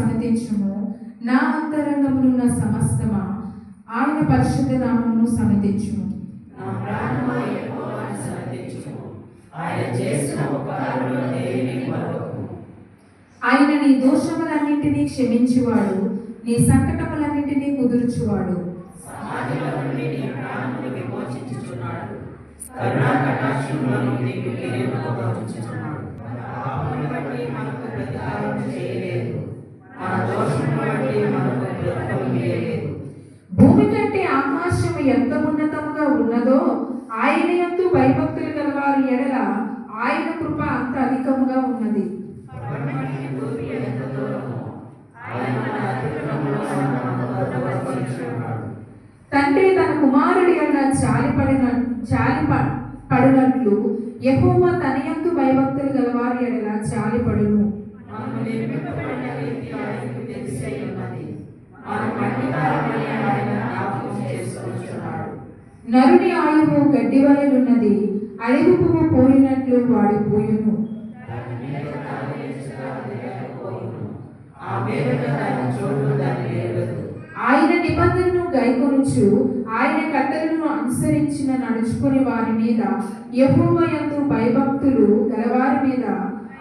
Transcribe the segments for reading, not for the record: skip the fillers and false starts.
సమ్మతించుము. నా అంతరంగమునున్న సమస్తమా ఆయన పరిశుద్ధ నామమును సమ్మతించుము. నా ప్రాణమా యెహోవాను సమ్మతించుము. ఆయన చేసిన ఉపకారములు దేనిని మరువకుము. ఆయన నీ దోషములన్నింటినీ క్షమించువాడు, నీ సంకటములన్నింటినీ కుదుర్చువాడు. సమాధిలో నుండి నీ ప్రాణమును విమోచించుచున్నాడు. కరుణా కటాక్షములను నీకు కిరీటముగా ఉంచుచున్నాడు. పాపమును బట్టి మనకు ప్రతికారం చేయలేదు, మన దోషమును బట్టి మనకు ప్రతిఫలం ఇయ్యలేదు. భూమి కంటే ఆకాశము ఎంత ఉన్నతముగా ఉన్నదో ఆయన యందు భయభక్తులు గలవారి ఎడల ఆయన కృప అంత అధికముగా ఉన్నది. పట్టణానికి భూమి ఎంత దూరమో ఆయన మన అతిక్రమములను మనకు భద్రపరచుచున్నాడు. తండ్రి తన కుమారుడి ఎడల జాలిపడినట్లు యెహోవా తన యందు భయభక్తులు గలవారి ఎడల జాలిపడును. మనము నిర్మింపబడిన రీతి ఆయనకు తెలిసే ఉన్నది. మన మట్టికారమని ఆయన జ్ఞాపకం చేసుకొనుచున్నాడు. నరుని ఆయువు గడ్డి వలెనున్నది, అడవి పువ్వు పోయినట్లు వాడు పోయును. దాని మీద తాను ఎంచుగా అది లేకపోవును. ఆ మీదట దాని చోటు దాన్ని ఎరుగదు. ఆయన నిబంధనను గైకొనుచు ఆయన కట్టలను అనుసరించిన నడుచుకుని వారి మీద, యెహోవా యందు భయభక్తులు గలవారి మీద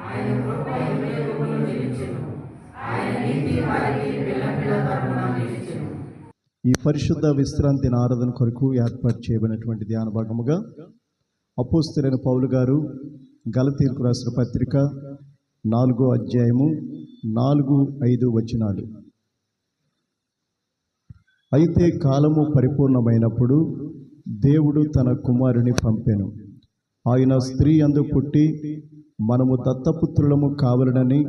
ఆయన కృప యుగయుగములు నిలిచును. ఆయన నీతి వారికి పిల్ల తరమున నిలిచును. ఈ పరిశుద్ధ విశ్రాంతి ఆరాధన కొరకు ఏర్పాటు చేయబడినటువంటి ధ్యాన భాగముగా అపోస్తలుడైన పౌలు గారు గలతీయులకు రాసిన పత్రిక 4వ అధ్యాయము 4-5 వచనాలు. అయితే కాలము పరిపూర్ణమైనప్పుడు దేవుడు తన కుమారుని పంపెను. ఆయన స్త్రీ యందు పుట్టి మనము దత్తపుత్రులము కావలనని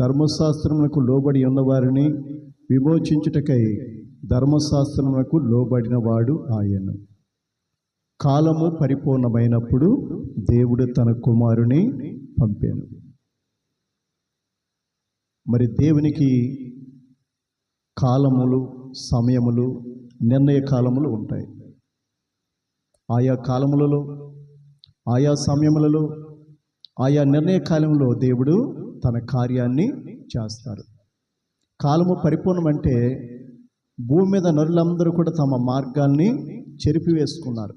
ధర్మశాస్త్రమునకు లోబడి ఉన్నవారిని విమోచించుటకై ధర్మశాస్త్రమునకు లోబడిన వాడు ఆయన. కాలము పరిపూర్ణమైనప్పుడు దేవుడు తన కుమారుని పంపాను. మరి దేవునికి కాలములు, సమయములు, నిర్ణయ కాలములు ఉంటాయి. ఆయా కాలములలో, ఆయా సమయములలో, ఆయా నిర్ణయ కాలంలో దేవుడు తన కార్యాన్ని చేస్తారు. కాలము పరిపూర్ణం అంటే భూమి మీద నరులందరూ కూడా తమ మార్గాల్ని చెరిపివేసుకున్నారు.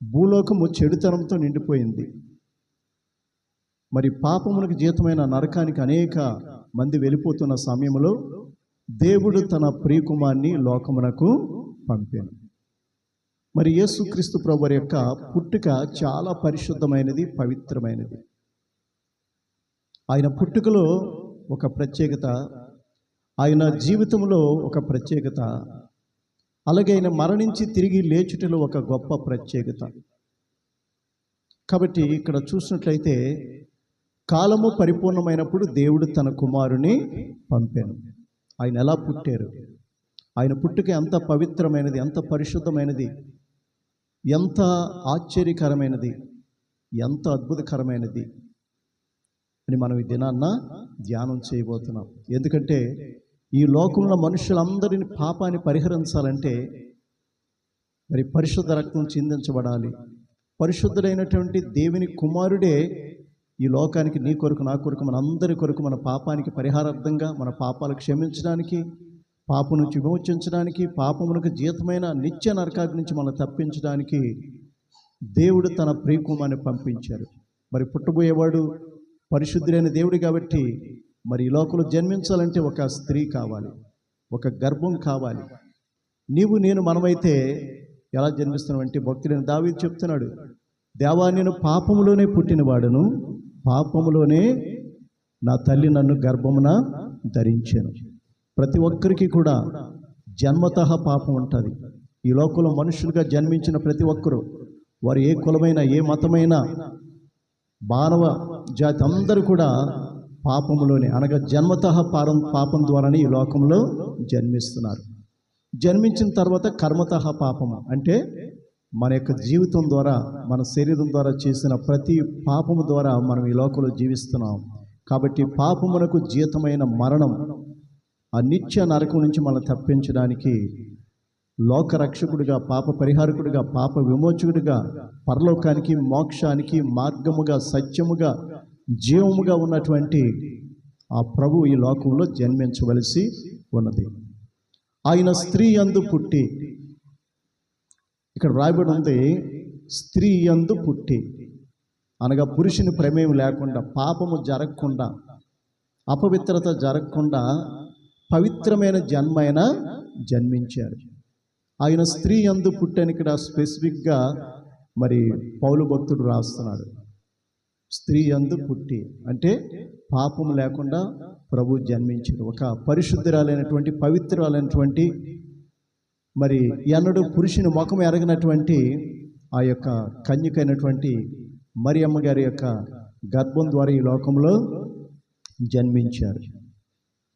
భూలోకము చెడుతనంతో నిండిపోయింది. మరి పాపమునకు జీతమైన నరకానికి అనేక మంది వెళ్ళిపోతున్న సమయంలో దేవుడు తన ప్రియకుమార్ని లోకమునకు పంపాను. మరి యేసుక్రీస్తు ప్రభువు యొక్క పుట్టుక చాలా పరిశుద్ధమైనది, పవిత్రమైనది. ఆయన పుట్టుకలో ఒక ప్రత్యేకత, ఆయన జీవితంలో ఒక ప్రత్యేకత, అలాగే ఆయన మరణించి తిరిగి లేచుటలో ఒక గొప్ప ప్రత్యేకత. కాబట్టి ఇక్కడ చూసినట్లయితే కాలము పరిపూర్ణమైనప్పుడు దేవుడు తన కుమారుని పంపాను. ఆయన ఎలా పుట్టారు? ఆయన పుట్టుక ఎంత పవిత్రమైనది, ఎంత పరిశుద్ధమైనది, ఎంత ఆశ్చర్యకరమైనది, ఎంత అద్భుతకరమైనది అని మనం ఈ దినాన్న ధ్యానం చేయబోతున్నాం. ఎందుకంటే ఈ లోకంలో మనుషులందరినీ పాపాన్ని పరిహరించాలంటే మరి పరిశుద్ధ రక్తం చిందించబడాలి. పరిశుద్ధుడైనటువంటి దేవుని కుమారుడే ఈ లోకానికి, నీ కొరకు, నా కొరకు, మన అందరి కొరకు, మన పాపానికి పరిహారార్థంగా, మన పాపాలు క్షమించడానికి, పాపం నుంచి విమోచించడానికి, పాపమునకు జీతమైన నిత్య నరకాగ్ని నుంచి మనం తప్పించడానికి దేవుడు తన ప్రియకుమారుని పంపించారు. మరి పుట్టబోయేవాడు పరిశుద్ధుడైన దేవుడు కాబట్టి మరి ఈ లోకంలో జన్మించాలంటే ఒక స్త్రీ కావాలి, ఒక గర్భం కావాలి. నీవు నేను మనమైతే ఎలా జన్మిస్తున్నామంటే భక్తుడైన దావీదు చెప్తున్నాడు, దేవా నేను పాపములోనే పుట్టినవాడును, పాపములోనే నా తల్లి నన్ను గర్భమున ధరించాను. ప్రతి ఒక్కరికి కూడా జన్మతః పాపం ఉంటుంది. ఈ లోకంలో మనుషులుగా జన్మించిన ప్రతి ఒక్కరూ, వారు ఏ కులమైన, ఏ మతమైన, మానవ జాతి అందరూ కూడా పాపములోనే, అనగా జన్మతః పాపం ద్వారానే ఈ లోకంలో జన్మిస్తున్నారు. జన్మించిన తర్వాత కర్మతః పాపము అంటే మన యొక్క జీవితం ద్వారా, మన శరీరం ద్వారా చేసిన ప్రతి పాపము ద్వారా మనం ఈ లోకంలో జీవిస్తున్నాం. కాబట్టి పాపమునకు జీతమైన మరణం, ఆ నిత్య నరకం నుంచి మనం తప్పించడానికి లోకరక్షకుడిగా, పాప పరిహారకుడిగా, పాప విమోచకుడిగా, పరలోకానికి, మోక్షానికి మార్గముగా, సత్యముగా, జీవముగా ఉన్నటువంటి ఆ ప్రభు ఈ లోకంలో జన్మించవలసి ఉన్నది. ఆయన స్త్రీ యందు పుట్టి, ఇక్కడ రాయబడి ఉంది స్త్రీ యందు పుట్టి, అనగా పురుషుని ప్రమేయం లేకుండా, పాపము జరగకుండా, అపవిత్రత జరగకుండా పవిత్రమైన జన్మైన జన్మించారు. ఆయన స్త్రీ యందు పుట్టని ఇక్కడ స్పెసిఫిక్గా మరి పౌలు భక్తుడు రాస్తున్నాడు. స్త్రీ యందు పుట్టి అంటే పాపం లేకుండా ప్రభు జన్మించారు. ఒక పరిశుద్ధురాలైనటువంటి, పవిత్రాలైనటువంటి, మరి ఎన్నడూ పురుషుని ముఖం ఎరగనటువంటి ఆ యొక్క కన్యకైనటువంటి మరియమ్మ గారి యొక్క గర్భం ద్వారా ఈ లోకంలో జన్మించారు.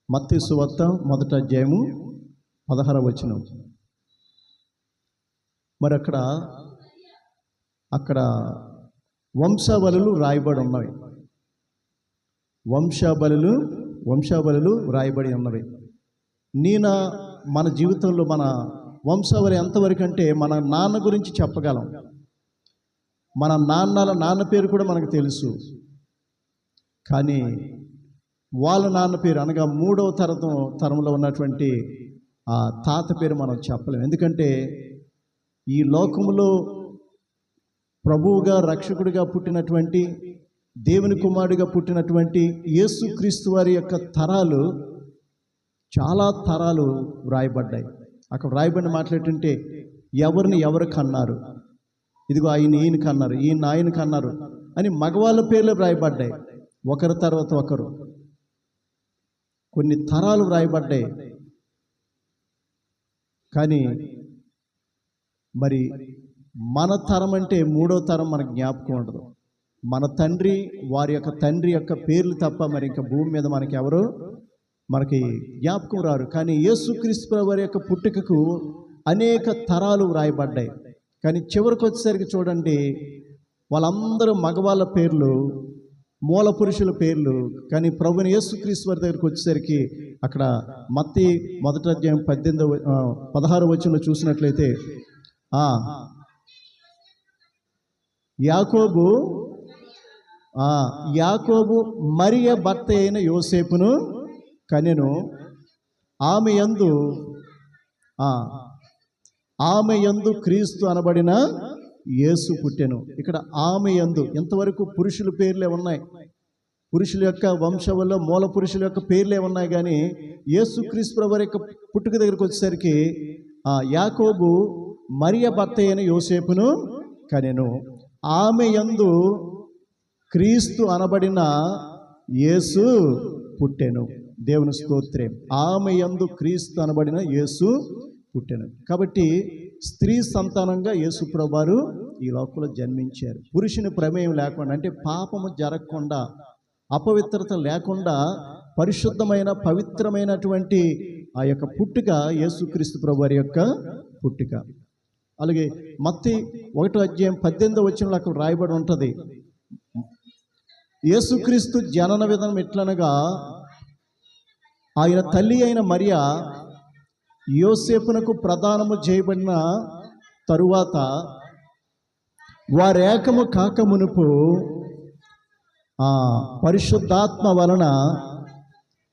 మత్తయి సువార్త 1వ అధ్యాయము 16వ వచనం. మరి అక్కడ వంశావళులు రాయబడి ఉన్నవి. వంశావళులు రాయబడి ఉన్నవి. మన జీవితంలో మన వంశావళి ఎంతవరకు అంటే మన నాన్న గురించి చెప్పగలం. మన నాన్న పేరు కూడా మనకు తెలుసు. కానీ వాళ్ళ నాన్న పేరు, అనగా 3వ తరంలో ఉన్నటువంటి ఆ తాత పేరు మనం చెప్పలేం. ఎందుకంటే ఈ లోకములో ప్రభువుగా, రక్షకుడిగా పుట్టినటువంటి, దేవుని కుమారుడిగా పుట్టినటువంటి యేసుక్రీస్తు వారి యొక్క తరాలు, చాలా తరాలు వ్రాయబడ్డాయి. అక్కడ వ్రాయబడిన మాట్లాడుతుంటే ఎవరిని ఎవరు కన్నారు, ఇదిగో ఈయన కన్నారు, ఆయన కన్నారు అని మగవాళ్ళ పేర్లు వ్రాయబడ్డాయి. ఒకరి తర్వాత ఒకరు కొన్ని తరాలు వ్రాయబడ్డాయి. కానీ మరి మన తరం అంటే 3వ తరం మనకు జ్ఞాపకం ఉండదు. మన తండ్రి, వారి యొక్క తండ్రి యొక్క పేర్లు తప్ప మరి ఇంకా భూమి మీద మనకి జ్ఞాపకం రారు. కానీ యేసుక్రీస్తు వారి యొక్క పుట్టుకకు అనేక తరాలు వ్రాయబడ్డాయి. కానీ చివరికి వచ్చేసరికి చూడండి, వాళ్ళందరూ మగవాళ్ళ పేర్లు, మూల పురుషుల పేర్లు. కానీ ప్రభుని యేసుక్రీస్తు వారి దగ్గరికి వచ్చేసరికి అక్కడ మత్తయి 1వ అధ్యాయం 16వ వచనంలో చూసినట్లయితే యాకోబు మరియ భర్త అయిన యోసేపును కనెను, ఆమె యందు క్రీస్తు అనబడిన యేసు పుట్టెను. ఇక్కడ ఆమె యందు, ఇంతవరకు పురుషుల పేర్లే ఉన్నాయి, పురుషుల యొక్క వంశంలో మూల పురుషుల యొక్క పేర్లే ఉన్నాయి. కానీ యేసుక్రీస్తు వారి యొక్క పుట్టుక దగ్గరికి వచ్చేసరికి యాకోబు మరియ భర్త అయిన యోసేపును కనెను, ఆమె యందు క్రీస్తు అనబడిన యేసు పుట్టెను. దేవుని స్తోత్రం. ఆమె యందు క్రీస్తు అనబడిన యేసు పుట్టెను. కాబట్టి స్త్రీ సంతానంగా యేసు ప్రభువారు ఈ లోకంలో జన్మించారు. పురుషుని ప్రమేయం లేకుండా, అంటే పాపము జరగకుండా, అపవిత్రత లేకుండా పరిశుద్ధమైన, పవిత్రమైనటువంటి ఆ యొక్క పుట్టుక యేసుక్రీస్తు ప్రభువారి యొక్క పుట్టుక. అలాగే మత్తయి 1వ అధ్యాయం 18వ వచనంలో అక్కడ రాయబడి ఉంటుంది, యేసుక్రీస్తు జనన విధానం ఎట్లనగా, ఆయన తల్లి అయిన మరియ యోసేపునకు ప్రదానము చేయబడిన తరువాత వారేకము కాక మునుపు పరిశుద్ధాత్మ వలన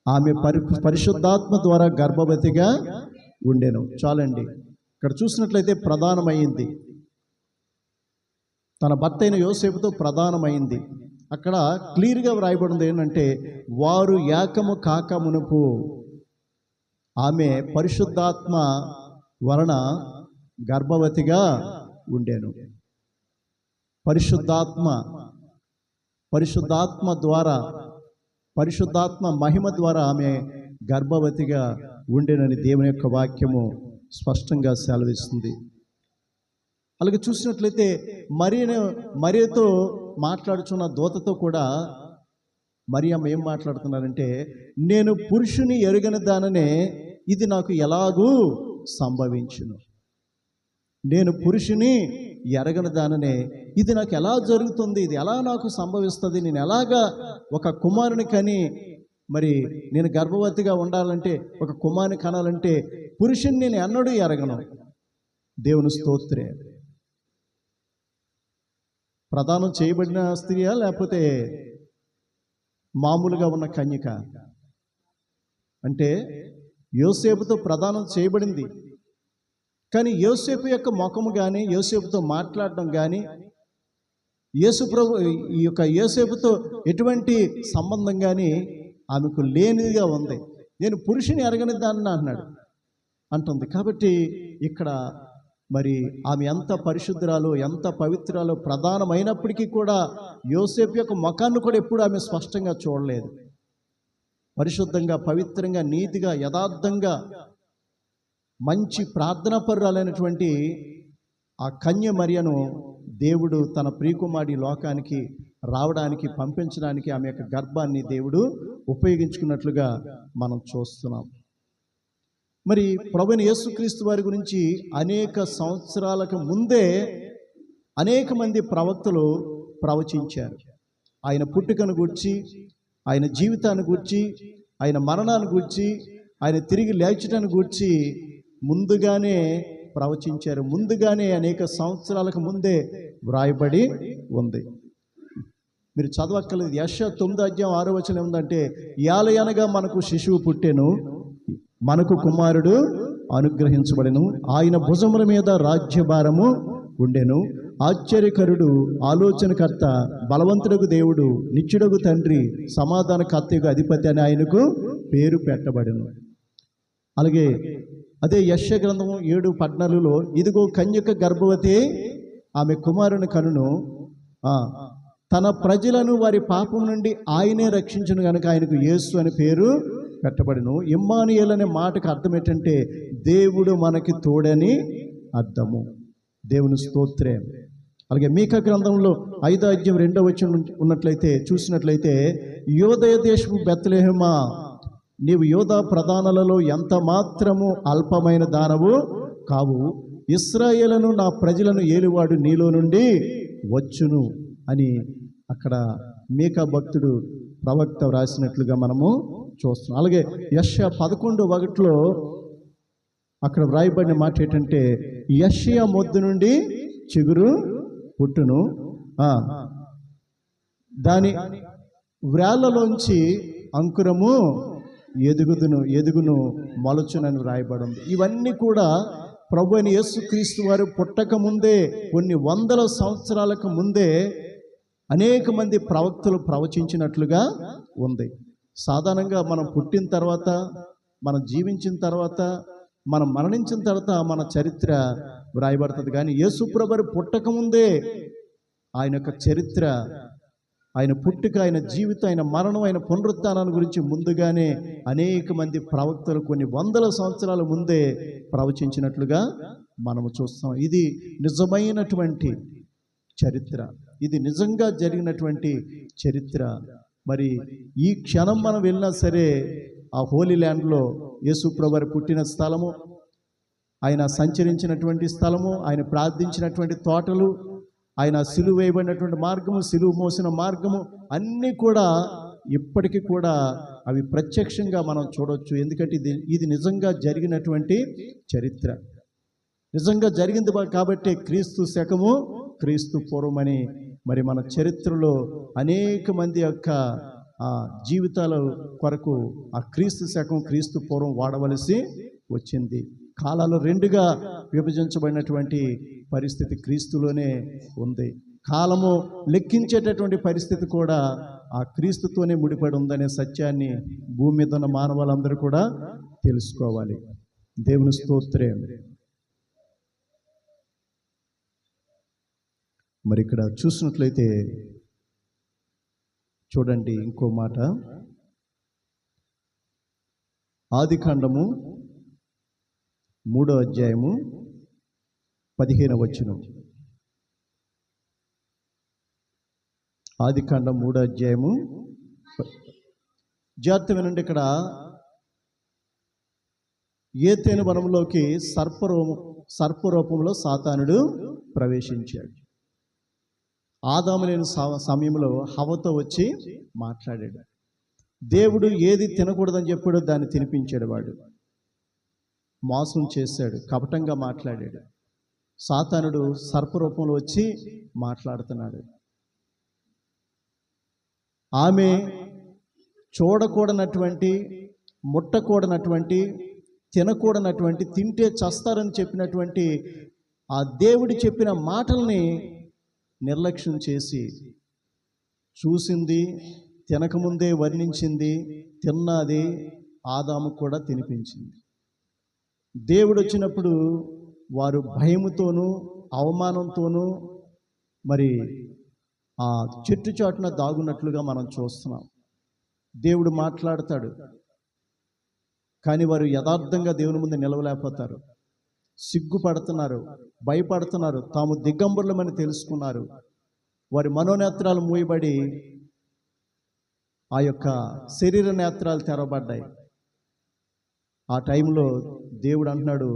ఆమె పరిశుద్ధాత్మ ద్వారా గర్భవతిగా ఉండెను. చాలండి, ఇక్కడ చూసినట్లయితే ప్రధానమైంది, తన భర్త అయిన యోసేపుతో ప్రధానమైంది. అక్కడ క్లియర్గా వ్రాయబడింది ఏంటంటే, వారు ఏకము కాక మునుపు ఆమె పరిశుద్ధాత్మ వలన గర్భవతిగా ఉండెను. పరిశుద్ధాత్మ ద్వారా, పరిశుద్ధాత్మ మహిమ ద్వారా ఆమె గర్భవతిగా ఉండెనని దేవుని యొక్క వాక్యము స్పష్టంగా సెలవిస్తుంది. అలాగే చూసినట్లయితే మరియతో మాట్లాడుచున్న దూతతో కూడా మరియమ్మ ఏం మాట్లాడుతున్నారంటే, నేను పురుషుని ఎరుగని దాననే ఇది నాకు ఎలాగూ సంభవించును. నేను పురుషుని ఎరగని దాననే ఇది నాకు ఎలా జరుగుతుంది, ఇది ఎలా నాకు సంభవిస్తుంది, నేను ఎలాగా ఒక కుమారుని కని, మరి నేను గర్భవతిగా ఉండాలంటే, ఒక కుమారుని కనాలంటే పురుషుని నేను ఎన్నడూ ఎరగను. దేవుని స్తోత్రే. ప్రదానం చేయబడిన స్త్రీయా లేకపోతే మామూలుగా ఉన్న కన్యక? అంటే యోసేపుతో ప్రదానం చేయబడింది. కానీ యోసేపు యొక్క ముఖము కానీ, యోసేపుతో మాట్లాడడం కానీ, ఈ యొక్క యోసేపుతో ఎటువంటి సంబంధం కానీ ఆమెకు లేనిదిగా ఉంది. నేను పురుషుని ఎరగని దాన్ని అంటుంది. కాబట్టి ఇక్కడ మరి ఆమె ఎంత పరిశుద్ధురాలో, ఎంత పవిత్రాలో ప్రధానమైనప్పటికీ కూడా యోసేపు యొక్క ముఖాన్ని కూడా ఎప్పుడు ఆమె స్పష్టంగా చూడలేదు. పరిశుద్ధంగా, పవిత్రంగా, నీతిగా, యథార్థంగా, మంచి ప్రార్థనాపరురాలైనటువంటి ఆ కన్య మరియను దేవుడు తన ప్రియకుమారి లోకానికి రావడానికి, పంపించడానికి ఆమె యొక్క గర్భాన్ని దేవుడు ఉపయోగించుకున్నట్లుగా మనం చూస్తున్నాం. మరి ప్రభువైన యేసుక్రీస్తు వారి గురించి అనేక సంవత్సరాలకు ముందే అనేక మంది ప్రవక్తలు ప్రవచించారు. ఆయన పుట్టుకను గూర్చి, ఆయన జీవితాన్ని గూర్చి, ఆయన మరణాన్ని గూర్చి, ఆయన తిరిగి లేచటాన్ని గూర్చి ముందుగానే ప్రవచించారు. ముందుగానే అనేక సంవత్సరాలకు ముందే వ్రాయబడి ఉంది. మీరు చదవక్కర్లేదు. యెషయా 9:6 ఏముందంటే, యాలయనగా మనకు శిశువు పుట్టెను, మనకు కుమారుడు అనుగ్రహించబడెను, ఆయన భుజముల మీద రాజ్యభారము ఉండెను, ఆశ్చర్యకరుడు, ఆలోచనకర్త, బలవంతుడగు దేవుడు, నిత్యుడగు తండ్రి, సమాధానకర్తయగు అధిపతి అని ఆయనకు పేరు పెట్టబడెను. అలాగే అదే యెషయా గ్రంథము 7:14 ఇదిగో కన్యక గర్భవతి, ఆమె కుమారుని కనును, తన ప్రజలను వారి పాపం నుండి ఆయనే రక్షించును గనుక ఆయనకు యేసు అని పేరు పెట్టబడెను. ఇమ్మానుయేల్ అనే మాటకు అర్థం ఏంటంటే దేవుడు మనకి తోడని అర్థము. దేవుని స్తోత్రం. అలాగే మీకా గ్రంథంలో 5:2 ఉన్నట్లయితే చూసినట్లయితే, యోదయ దేశపు బెత్లెహేమా, నీవు యోధా ప్రధానులలో ఎంత మాత్రము అల్పమైన దానవు కావు, ఇశ్రాయేలును నా ప్రజలను ఏలువాడు నీలో నుండి వచ్చును అని అక్కడ మీకా భక్తుడు ప్రవక్త వ్రాసినట్లుగా మనము చూస్తున్నాం. అలాగే యెషయా 11:1 అక్కడ వ్రాయబడిన మాట ఏంటంటే, యెషయా మొద్దు నుండి చిగురు పుట్టును, దాని వ్రేళ్లలోంచి అంకురము ఎదుగును మొలచునని వ్రాయబడింది. ఇవన్నీ కూడా ప్రభువైన యేసుక్రీస్తు వారు పుట్టక ముందే, కొన్ని వందల సంవత్సరాలకు ముందే అనేక మంది ప్రవక్తలు ప్రవచించినట్లుగా ఉంది. సాధారణంగా మనం పుట్టిన తర్వాత, మనం జీవించిన తర్వాత, మనం మరణించిన తర్వాత మన చరిత్ర వ్రాయబడుతుంది. కానీ యేసు ప్రభువు పుట్టకముందే ఆయన యొక్క చరిత్ర, ఆయన పుట్టుక, ఆయన జీవితం, ఆయన మరణం, ఆయన పునరుత్థానాన్ని గురించి ముందుగానే అనేక మంది ప్రవక్తలు కొన్ని వందల సంవత్సరాల ముందే ప్రవచించినట్లుగా మనము చూస్తాం. ఇది నిజమైనటువంటి చరిత్ర, ఇది నిజంగా జరిగినటువంటి చరిత్ర. మరి ఈ క్షణం మనం వెళ్ళినా సరే ఆ హోలీ ల్యాండ్లో యేసు ప్రభువు పుట్టిన స్థలము, ఆయన సంచరించినటువంటి స్థలము, ఆయన ప్రార్థించినటువంటి తోటలు, ఆయన సిలువ వేయబడినటువంటి మార్గము, సిలువ మోసిన మార్గము అన్నీ కూడా ఇప్పటికీ కూడా అవి ప్రత్యక్షంగా మనం చూడవచ్చు. ఎందుకంటే ఇది నిజంగా జరిగినటువంటి చరిత్ర, నిజంగా జరిగింది కాబట్టి క్రీస్తు శకము క్రీస్తు పూర్వమని మరి మన చరిత్రలో అనేక మంది యొక్క జీవితాల కొరకు ఆ క్రీస్తు శకం క్రీస్తు పూర్వం వాడవలసి వచ్చింది. కాలాలు రెండుగా విభజించబడినటువంటి పరిస్థితి క్రీస్తులోనే ఉంది. కాలము లెక్కించేటటువంటి పరిస్థితి కూడా ఆ క్రీస్తుతోనే ముడిపడి ఉందనే సత్యాన్ని భూమి మీద ఉన్న మానవులందరూ కూడా తెలుసుకోవాలి. దేవుని స్తోత్రం. మరి ఇక్కడ చూసినట్లయితే చూడండి ఇంకో మాట, ఆదికాండము 3:15. ఆదికాండం 3 జాగ్రత్త వినండి. ఇక్కడ ఏదెను వనంలోకి సర్పరూపంలో సాతానుడు ప్రవేశించాడు. ఆదాము లేని సమయంలో హవ్వతో వచ్చి మాట్లాడాడు. దేవుడు ఏది తినకూడదని చెప్పాడో దాన్ని తినిపించాడు. వాడు మోసం చేశాడు, కపటంగా మాట్లాడాడు. సాతానుడు సర్పరూపంలో వచ్చి మాట్లాడుతున్నాడు. ఆమె చూడకూడనటువంటి, ముట్టకూడనటువంటి, తినకూడనటువంటి, తింటే చస్తారని చెప్పినటువంటి ఆ దేవుడు చెప్పిన మాటల్ని నిర్లక్ష్యం చేసి చూసింది, తినకముందే వర్ణించింది, తిన్నది, ఆదాము కూడా తినిపించింది. దేవుడు వచ్చినప్పుడు వారు భయముతోనూ అవమానంతోనూ మరి ఆ చెట్టు చాటున దాగున్నట్లుగా మనం చూస్తున్నాం. దేవుడు మాట్లాడతాడు, కానీ వారు యథార్థంగా దేవుని ముందు నిలవలేకపోతారు. సిగ్గుపడుతున్నారు, భయపడుతున్నారు, తాము దిగంబరులమని తెలుసుకున్నారు. వారి మనోనేత్రాలు మూయబడి ఆ యొక్క శరీర నేత్రాలు తెరవబడ్డాయి. ఆ టైంలో దేవుడు అంటున్నాడు,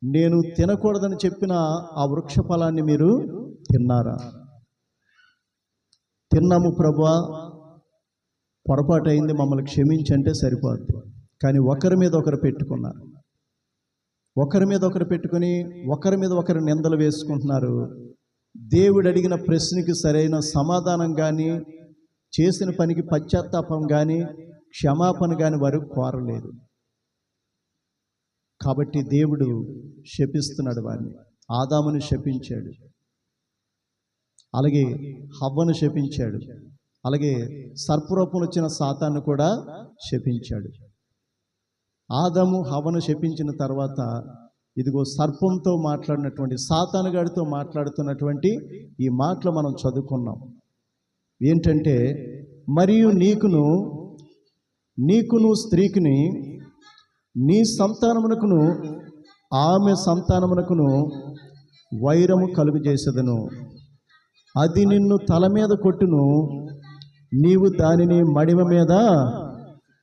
నేను తినకూడదని చెప్పిన ఆ వృక్ష ఫలాన్ని మీరు తిన్నారా? తిన్నాము ప్రభువా, పొరపాటు అయింది, మమ్మల్ని క్షమించంటే సరిపోద్ది. కానీ ఒకరి మీద ఒకరు పెట్టుకున్నారు, ఒకరి మీద ఒకరు పెట్టుకుని ఒకరి మీద ఒకరు నిందలు వేసుకుంటున్నారు. దేవుడు అడిగిన ప్రశ్నకి సరైన సమాధానం కానీ, చేసిన పనికి పశ్చాత్తాపం కానీ, క్షమాపణ కానీ వారు కోరలేదు. కాబట్టి దేవుడు శపిస్తున్నాడు వారిని. ఆదాముని శపించాడు, అలాగే హవ్వను శపించాడు, అలాగే సర్పరూపంలో వచ్చిన సాతాను కూడా శపించాడు. ఆదాము హవ్వను శపించిన తర్వాత ఇదిగో సర్పంతో మాట్లాడినటువంటి, సాతానుగాడితో మాట్లాడుతున్నటువంటి ఈ మాటలు మనం చదువుకున్నాం. ఏంటంటే, మరియు నీకును స్త్రీకిని, నీ సంతానమునకును ఆమె సంతానమునకును వైరము కలుగు చేసేదను. అది నిన్ను తల మీద కొట్టును, నీవు దానిని మడిమ మీద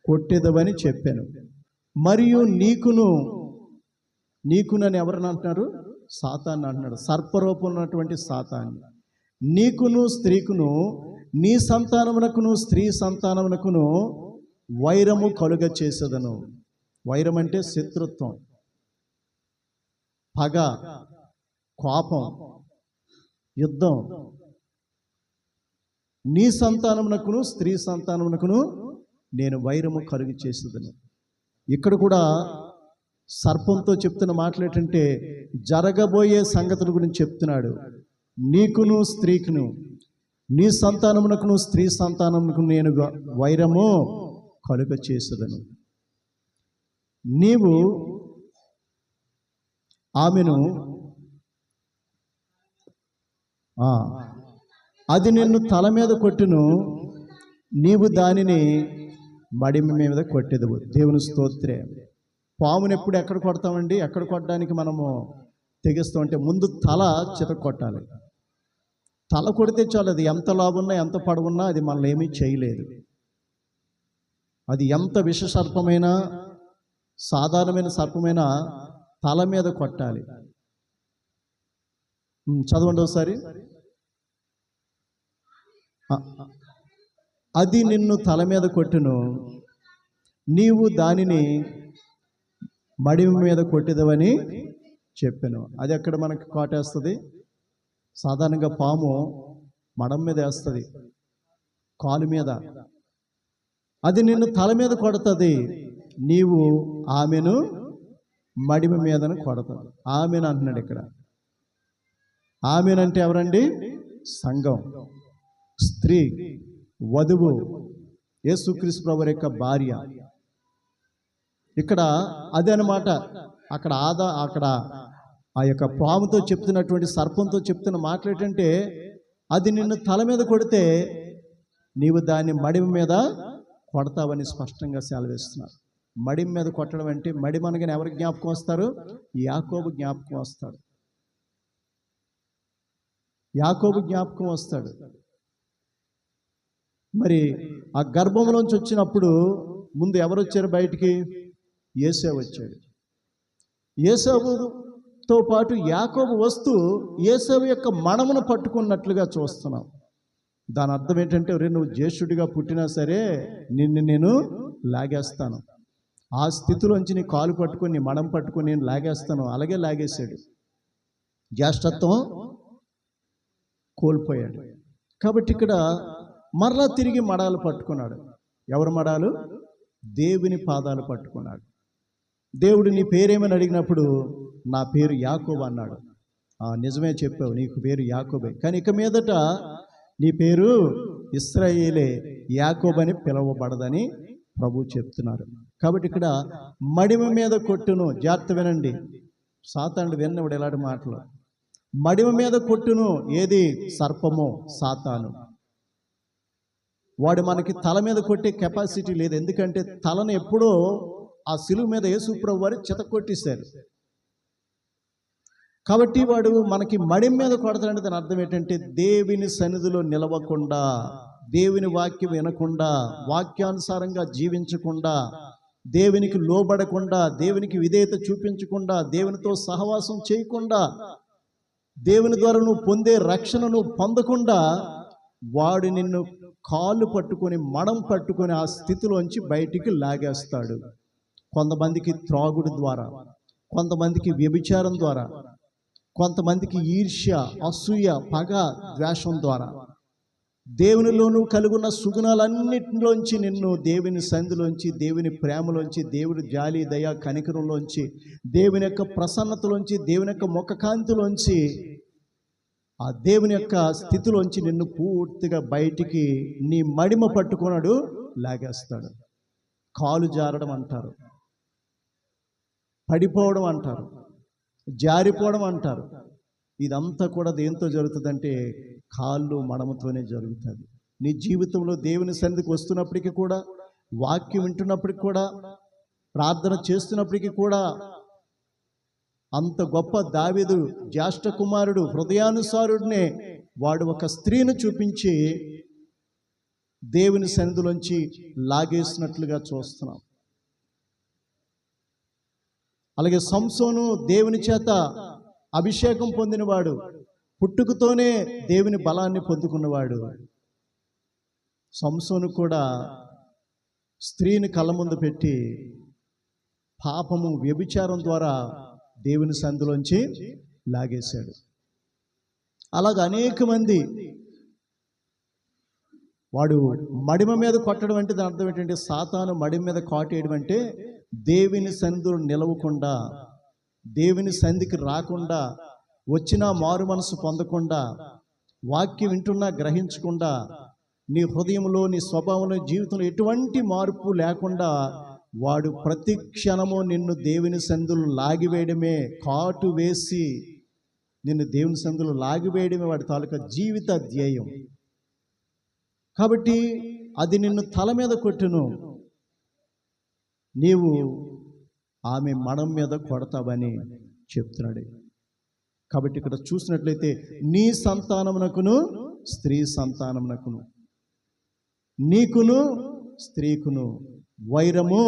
కొట్టేదవని చెప్పాను. మరియు నీకునని ఎవరిని అంటున్నారు? సాతాన్ని అంటున్నాడు, సర్పరూపం ఉన్నటువంటి సాతాన్ని. నీకును స్త్రీకును, నీ సంతానమునకును స్త్రీ సంతానమునకును వైరము కలుగ చేసేదను. వైరం అంటే శత్రుత్వం, పగ, కోపం, యుద్ధం. నీ సంతానమునకును స్త్రీ సంతానమునకును నేను వైరము కలుగు చేసేదను. ఇక్కడ కూడా సర్పంతో చెప్తున్న మాటలు ఏంటంటే, జరగబోయే సంగతుల గురించి చెప్తున్నాడు. నీకును స్త్రీకును, నీ సంతానమునకును స్త్రీ సంతానమునకు నేను వైరము కలుగ చేసేదను. నీవు ఆమెను, అది నిన్ను తల మీద కొట్టును, నీవు దానిని మడిమ మీద కొట్టేదవు. దేవుని స్తోత్రే. పామును ఎప్పుడు ఎక్కడ కొడతామండి? ఎక్కడ కొట్టడానికి మనము తెగిస్తాం అంటే, ముందు తల చిత కొట్టాలి. తల కొడితే చాలు, అది ఎంత లాభున్నా ఎంత పడవున్నా అది మనల్ని ఏమీ చేయలేదు. అది ఎంత విష సర్పమైనా, సాధారణమైన సర్పమైనా తల మీద కొట్టాలి. చదవండి ఒకసారి. అది నిన్ను తల మీద కొట్టును, నీవు దానిని మడిమ మీద కొట్టేదవని చెప్పాను. అది ఎక్కడ మనకి కాటేస్తుంది? సాధారణంగా పాము మడం మీద వేస్తుంది, కాలు మీద. అది నిన్ను తల మీద కొడుతుంది, నీవు ఆమెను మడిమ మీదను కొడతావు. ఆమెను అంటున్నాడు ఇక్కడ. ఆమెనంటే ఎవరండి? సంఘం, స్త్రీ, వధువు, యేసుక్రీస్తు ప్రభువు యొక్క భార్య. ఇక్కడ అదే అన్నమాట. అక్కడ ఆ యొక్క పాముతో చెప్తున్నటువంటి, సర్పంతో చెప్తున్న మాటలు ఏంటంటే, అది నిన్ను తల మీద కొడితే నీవు దాన్ని మడిమ మీద కొడతావని స్పష్టంగా సెలవిస్తున్నారు. మడిమ మీద కొట్టడం అంటే, మడిమ అనగానే ఎవరికి జ్ఞాపకం వస్తారు? యాకోబు జ్ఞాపకం వస్తాడు. యాకోబు జ్ఞాపకం వస్తాడు. మరి ఆ గర్భంలోంచి వచ్చినప్పుడు ముందు ఎవరు వచ్చారు బయటికి? ఏశావు వచ్చాడు. ఏశావుతో పాటు యాకోబు వస్తూ ఏశావు యొక్క మడమను పట్టుకున్నట్లుగా చూస్తున్నాం. దాని అర్థం ఏంటంటే, నువ్వు జ్యేష్ఠుడిగా పుట్టినా సరే నిన్ను నేను లాగేస్తాను, ఆ స్థితిలోంచి నీ కాలు పట్టుకొని నీ మడం పట్టుకొని నేను లాగేస్తాను. అలాగే లాగేశాడు. జ్యేష్ఠత్వం కోల్పోయాడు. కాబట్టి ఇక్కడ మరలా తిరిగి మడాలు పట్టుకున్నాడు. ఎవరు మడాలు? దేవుని పాదాలు పట్టుకున్నాడు. దేవుడు నీ పేరేమని అడిగినప్పుడు నా పేరు యాకోబు అన్నాడు. నిజమే చెప్పావు, నీకు పేరు యాకోబే, కానీ ఇక మీదట నీ పేరు ఇశ్రాయేలే, యాకోబు అని పిలువబడదని ప్రభు చెప్తున్నారు. కాబట్టి ఇక్కడ మడిమ మీద కొట్టును, జాగ్రత్త వినండి, సాతానుడు విన్నవాడు ఎలాంటి మాటలు. మడిమ మీద కొట్టును, ఏది? సర్పము, సాతాను. వాడు మనకి తల మీద కొట్టే కెపాసిటీ లేదు, ఎందుకంటే తలను ఎప్పుడో ఆ శిలువ మీద యేసు ప్రభు వారు చితకొట్టేశారు. కాబట్టి వాడు మనకి మడిమ మీద కొడతాడంటే దాని అర్థం ఏంటంటే దేవుని సన్నిధిలో నిలవకుండా, దేవుని వాక్యం వినకుండా, వాక్యానుసారంగా జీవించకుండా, దేవునికి లోబడకుండా, దేవునికి విధేయత చూపించకుండా, దేవునితో సహవాసం చేయకుండా, దేవుని ద్వారా నువ్వు పొందే రక్షణను పొందకుండా వాడు నిన్ను కాళ్ళు పట్టుకొని, మడం పట్టుకొని ఆ స్థితిలోంచి బయటికి లాగేస్తాడు. కొంతమందికి త్రాగుడు ద్వారా, కొంతమందికి వ్యభిచారం ద్వారా, కొంతమందికి ఈర్ష్య, అసూయ, పగ, ద్వేషం ద్వారా, దేవునిలోనూ కలుగున్న సుగుణాలన్నిటిలోంచి నిన్ను దేవుని సంధిలోంచి, దేవుని ప్రేమలోంచి, దేవుని జాలి, దయ, కనికరంలోంచి, దేవుని యొక్క ప్రసన్నతలోంచి, దేవుని యొక్క ముఖకాంతిలోంచి, ఆ దేవుని యొక్క స్థితిలోంచి నిన్ను పూర్తిగా బయటికి నీ మడిమ పట్టుకున్నాడు లాగేస్తాడు. కాలు జారడం అంటారు, పడిపోవడం అంటారు, జారిపోవడం అంటారు. ఇదంతా కూడా దేంతో జరుగుతుందంటే కాళ్ళు మడమతోనే జరుగుతుంది. నీ జీవితంలో దేవుని సన్నిధికి వస్తున్నప్పటికీ కూడా, వాక్యం వింటున్నప్పటికీ కూడా, ప్రార్థన చేస్తున్నప్పటికీ కూడా, అంత గొప్ప దావీదు జ్యేష్ఠ కుమారుడు, హృదయానుసారుడినే, వాడు ఒక స్త్రీని చూపించి దేవుని సన్నిధిలోంచి లాగేసినట్లుగా చూస్తున్నాం. అలాగే సంసోను దేవుని చేత అభిషేకం పొందినవాడు, పుట్టుకతోనే దేవుని బలాన్ని పొందుకున్నవాడు. సంసోను కూడా స్త్రీని కళ్ళ ముందు పెట్టి పాపము, వ్యభిచారం ద్వారా దేవుని సంధిలోంచి లాగేశాడు. అలాగ అనేక మంది. వాడు మడిమ మీద కొట్టడం అంటే దాని అర్థం ఏంటంటే సాతాను మడిమ మీద కాటేయడం అంటే దేవుని సన్నిధిలో నిలవకుండా, దేవుని సన్నిధికి రాకుండా, వచ్చినా మారు మనసు పొందకుండా, వాక్యం వింటున్నా గ్రహించకుండా, నీ హృదయంలో, నీ స్వభావంలో, జీవితంలో ఎటువంటి మార్పు లేకుండా వాడు ప్రతి క్షణము నిన్ను దేవుని సన్నిధిలో లాగివేయడమే, కాటు వేసి నిన్ను దేవుని సన్నిధిలో లాగివేయడమే వాడి తాలూకా జీవిత ధ్యేయం. కాబట్టి అది నిన్ను తల మీద కొట్టును, నీవు ఆమె మడం మీద కొడతావని చెప్తున్నాడు. కాబట్టి ఇక్కడ చూసినట్లయితే నీ సంతానమునకును, స్త్రీ సంతానమునకును, నీకును స్త్రీకును వైరము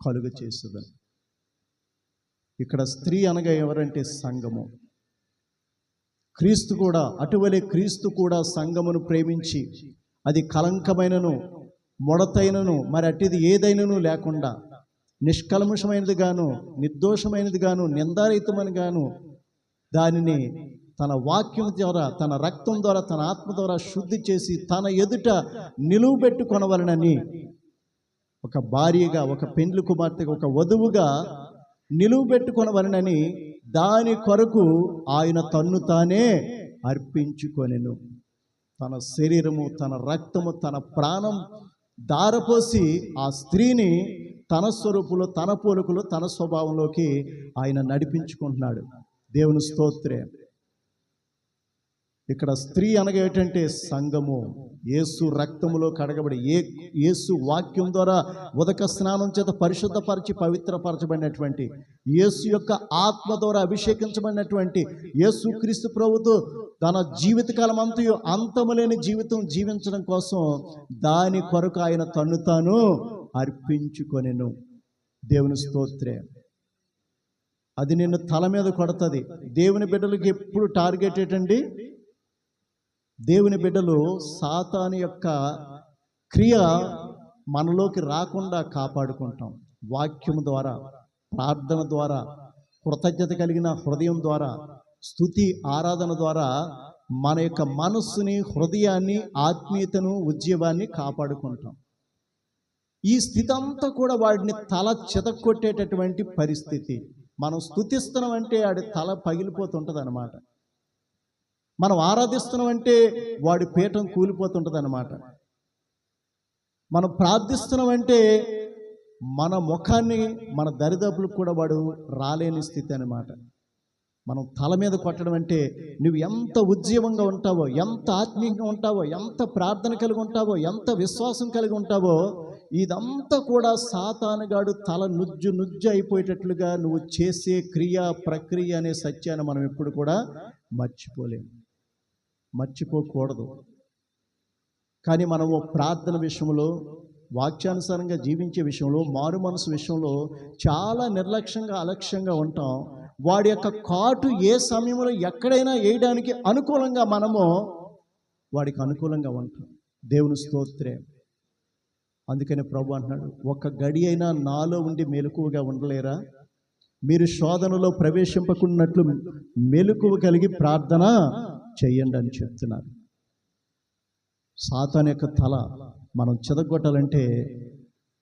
కలుగు చేస్తుందని. ఇక్కడ స్త్రీ అనగా ఎవరంటే సంఘము. క్రీస్తు కూడా అటువలే క్రీస్తు కూడా సంఘమును ప్రేమించి, అది కలంకమైనను, ముడతైనను, మరి అట్టిది ఏదైనను లేకుండా నిష్కల్మషమైనది గాను, నిర్దోషమైనది గాను, నిందారహితమని గాను దానిని తన వాక్యం ద్వారా, తన రక్తం ద్వారా, తన ఆత్మ ద్వారా శుద్ధి చేసి తన ఎదుట నిలువబెట్టుకొనవలనని, ఒక భార్యగా, ఒక పెండ్లి కుమార్తెగా, ఒక వధువుగా నిలువబెట్టుకొనవలనని దాని కొరకు ఆయన తన్ను తానే అర్పించుకొనెను. తన శరీరము, తన రక్తము, తన ప్రాణం దారపోసి ఆ స్త్రీని తన స్వరూపులో, తన పోలికలో, తన స్వభావంలోకి ఆయన నడిపించుకుంటున్నాడు. దేవుని స్తోత్రం. ఇక్కడ స్త్రీ అనగా ఏంటంటే సంఘము. యేసు రక్తములో కడగబడి, యేసు వాక్యం ద్వారా ఉదక స్నానం చేత పరిశుద్ధపరిచి పవిత్రపరచబడినటువంటి, యేసు యొక్క ఆత్మ ద్వారా అభిషేకించబడినటువంటి యేసు క్రీస్తు ప్రభుతో తన జీవితకాలం అంతయు అంతములేని జీవితం జీవించడం కోసం దాని కొరకు ఆయన తన్ను తాను అర్పించుకొనెను. దేవుని స్తోత్రం. అది నిన్ను తల మీద కొడుతుంది. దేవుని బిడ్డలకి ఎప్పుడు టార్గెట్ ఏంటండి? దేవుని బిడ్డలు సాతాను యొక్క క్రియ మనలోకి రాకుండా కాపాడుకుంటాం. వాక్యం ద్వారా, ప్రార్థన ద్వారా, కృతజ్ఞత కలిగిన హృదయం ద్వారా, స్తుతి ఆరాధన ద్వారా మన యొక్క మనస్సుని, హృదయాన్ని, ఆత్మీయతను, ఉద్యమాన్ని కాపాడుకుంటాం. ఈ స్థితి అంతా కూడా వాడిని తల చితక్కొట్టేటటువంటి పరిస్థితి. మనం స్తుతిస్తున్నామంటే వాడి తల పగిలిపోతుంటుంది అనమాట. మనం ఆరాధిస్తున్నామంటే వాడి పీఠం కూలిపోతుంటుంది అనమాట. మనం ప్రార్థిస్తున్నామంటే మన ముఖాన్ని, మన దరిదాపులకు కూడా వాడు రాలేని స్థితి అనమాట. మనం తల మీద కొట్టడం అంటే నువ్వు ఎంత ఉజ్జీవంగా ఉంటావో, ఎంత ఆత్మీయంగా ఉంటావో, ఎంత ప్రార్థన కలిగి ఉంటావో, ఎంత విశ్వాసం కలిగి ఉంటావో, ఇదంతా కూడా సాతానుగాడు తల నుజ్జు అయిపోయేటట్లుగా నువ్వు చేసే ప్రక్రియ అనే సత్యాన్ని మనం ఎప్పుడు కూడా మర్చిపోకూడదు. కానీ మనము ప్రార్థన విషయంలో, వాక్యానుసారంగా జీవించే విషయంలో, మారు మనసు విషయంలో చాలా నిర్లక్ష్యంగా, అలక్ష్యంగా ఉంటాం. వాడి యొక్క కాటు ఏ సమయంలో ఎక్కడైనా వేయడానికి అనుకూలంగా మనము వాడికి అనుకూలంగా ఉంటాం. దేవుని స్తోత్రం. అందుకని ప్రభు అంటున్నాడు, ఒక్క గడి అయినా నాలో ఉండి మెలకువగా ఉండలేరా? మీరు శోధనలో ప్రవేశింపకున్నట్లు మెలకువ కలిగి ప్రార్థన చెయ్యండి అని చెప్తున్నారు. సాతాను యొక్క తల మనం చెదగొట్టాలంటే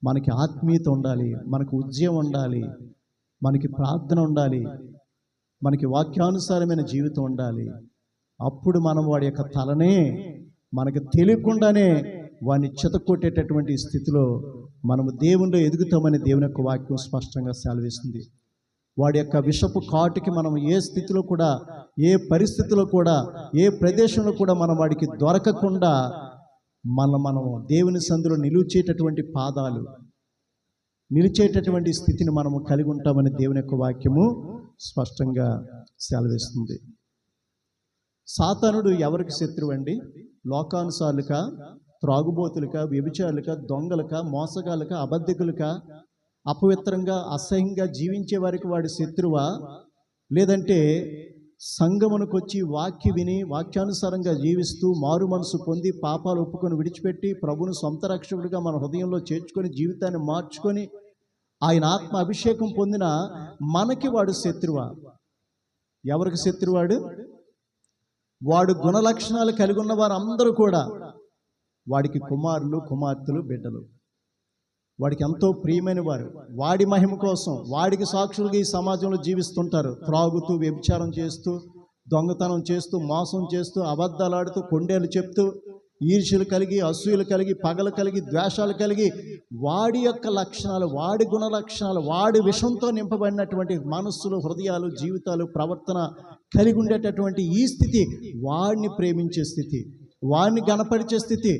మనకి ఆత్మీయత ఉండాలి, మనకు ఉద్యమం ఉండాలి, మనకి ప్రార్థన ఉండాలి, మనకి వాక్యానుసారమైన జీవితం ఉండాలి. అప్పుడు మనం వాడి యొక్క తలనే మనకు తెలియకుండానే వాడిని చితకొట్టేటటువంటి స్థితిలో మనము దేవునిలో ఎదుగుతామని దేవుని యొక్క వాక్యం స్పష్టంగా సెలవిస్తుంది. వాడి యొక్క విషపు కాటుకి మనం ఏ స్థితిలో కూడా, ఏ పరిస్థితిలో కూడా, ఏ ప్రదేశంలో కూడా మనం వాడికి దొరకకుండా మనం దేవుని సందులో నిలిచేటటువంటి పాదాలు, నిలిచేటటువంటి స్థితిని మనము కలిగి ఉంటామని దేవుని యొక్క వాక్యము స్పష్టంగా సెలవిస్తుంది. సాతానుడు ఎవరికి శత్రువు అండి? లోకానుసారులుక, త్రాగుబోతులుక, వ్యభిచారులుక, దొంగలక, మోసగాళ్ళక, అబద్ధికులుక, అపవిత్రంగా, అసహ్యంగా జీవించే వారికి వాడి శత్రువా? లేదంటే సంఘమునకు వచ్చి వాక్య విని వాక్యానుసారంగా జీవిస్తూ మారు మనసు పొంది పాపాలు ఒప్పుకొని విడిచిపెట్టి ప్రభును సొంత రక్షకుడిగా మన హృదయంలో చేర్చుకొని జీవితాన్ని మార్చుకొని ఆయన ఆత్మ అభిషేకం పొందిన మనకి వాడు శత్రువా? ఎవరికి శత్రువాడు? వాడు గుణలక్షణాలు కలిగి ఉన్న వారు అందరూ కూడా వాడికి కుమారులు, కుమార్తెలు, బిడ్డలు. వాడికి ఎంతో ప్రియమైన వారు. వాడి మహిమ కోసం వాడికి సాక్షులుగా ఈ సమాజంలో జీవిస్తుంటారు. త్రాగుతూ, వ్యభిచారం చేస్తూ, దొంగతనం చేస్తూ, మోసం చేస్తూ, అబద్ధాలాడుతూ, కొండేలు చెప్తూ, ఈర్ష్యలు కలిగి, అసూయలు కలిగి, పగలు కలిగి, ద్వేషాలు కలిగి, వాడి యొక్క లక్షణాలు, వాడి గుణ లక్షణాలు, వాడి విషంతో నింపబడినటువంటి మనస్సులు, హృదయాలు, జీవితాలు, ప్రవర్తన కలిగి ఉండేటటువంటి ఈ స్థితి వాడిని ప్రేమించే స్థితి, వాడిని గణపరిచే స్థితి,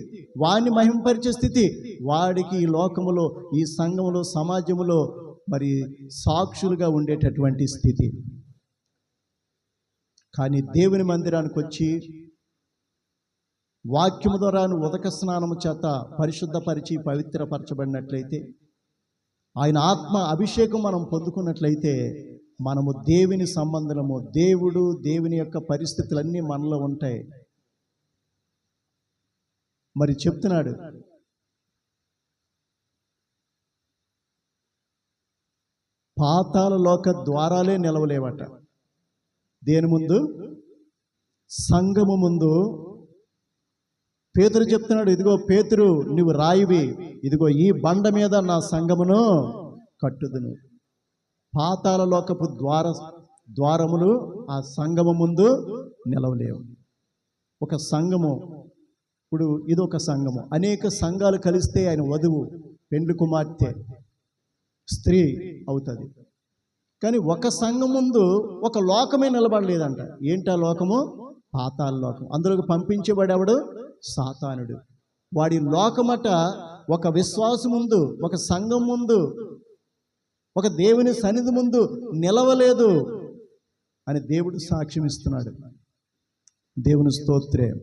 వాడిని మహింపరిచే స్థితి వాడికి ఈ లోకములో, ఈ సంఘములో, సమాజములో మరి సాక్షులుగా ఉండేటటువంటి స్థితి. కానీ దేవుని మందిరానికి వచ్చి వాక్యము ద్వారా ఉదక స్నానము చేత పరిశుద్ధపరిచి పవిత్రపరచబడినట్లయితే, ఆయన ఆత్మ అభిషేకం మనం పొందుకున్నట్లయితే మనము దేవుని సంబంధము, దేవుని యొక్క పరిస్థితులన్నీ మనలో ఉంటాయి. మరి చెప్తున్నాడు, పాతాళ లోక ద్వారాలే నిలవలేవట. దేని ముందు? సంఘము ముందు. పేతురు చెప్తున్నాడు, ఇదిగో పేతురు, నువ్వు రాయివి, ఇదిగో ఈ బండ మీద నా సంఘమును కట్టుదును. పాతాళ లోకపు ద్వారములు ఆ సంఘము ముందు నిలవలేవు. ఒక సంఘము, ఇప్పుడు ఇది ఒక సంఘము, అనేక సంఘాలు కలిస్తే ఆయన వధువు, పెండ్లి కుమార్తె, స్త్రీ అవుతుంది. కానీ ఒక సంఘం ముందు ఒక లోకమే నిలబడలేదంట. ఏంటి ఆ లోకము? పాతాళ లోకం. అందులోకి పంపించేవాడెవడు? సాతానుడు. వాడి లోకమట ఒక విశ్వాసం ముందు, ఒక సంఘం ముందు, ఒక దేవుని సన్నిధి ముందు నిలవలేదు అని దేవుడు సాక్ష్యం ఇస్తున్నాడు. దేవుని స్తోత్రం.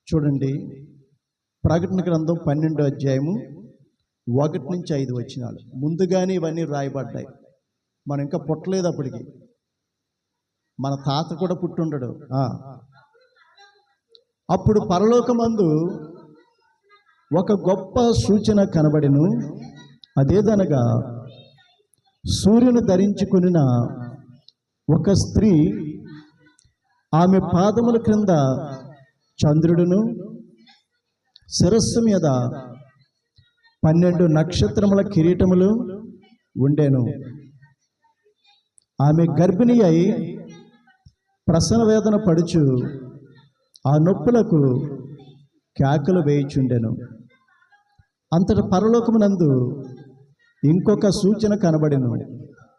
చూడండి, ప్రకటన గ్రంథం 12వ అధ్యాయము 1-5 వచనాలు. ముందుగానే ఇవన్నీ రాయబడ్డాయి. మనం ఇంకా పుట్టలేదు అప్పటికి. మన తాత కూడా పుట్టుండడు. అప్పుడు పరలోకమందు ఒక గొప్ప సూచన కనబడెను. అదేదనగా సూర్యుని ధరించుకొనిన ఒక స్త్రీ, ఆమె పాదముల క్రింద చంద్రుడును, శిరస్సు మీద 12 నక్షత్రముల కిరీటములు ఉండెను. ఆమె గర్భిణి అయి ప్రసవ వేదన పడుచు ఆ నొప్పులకు కేకలు వేయుచుండెను. అంతట పరలోకమునందు ఇంకొక సూచన కనబడెను.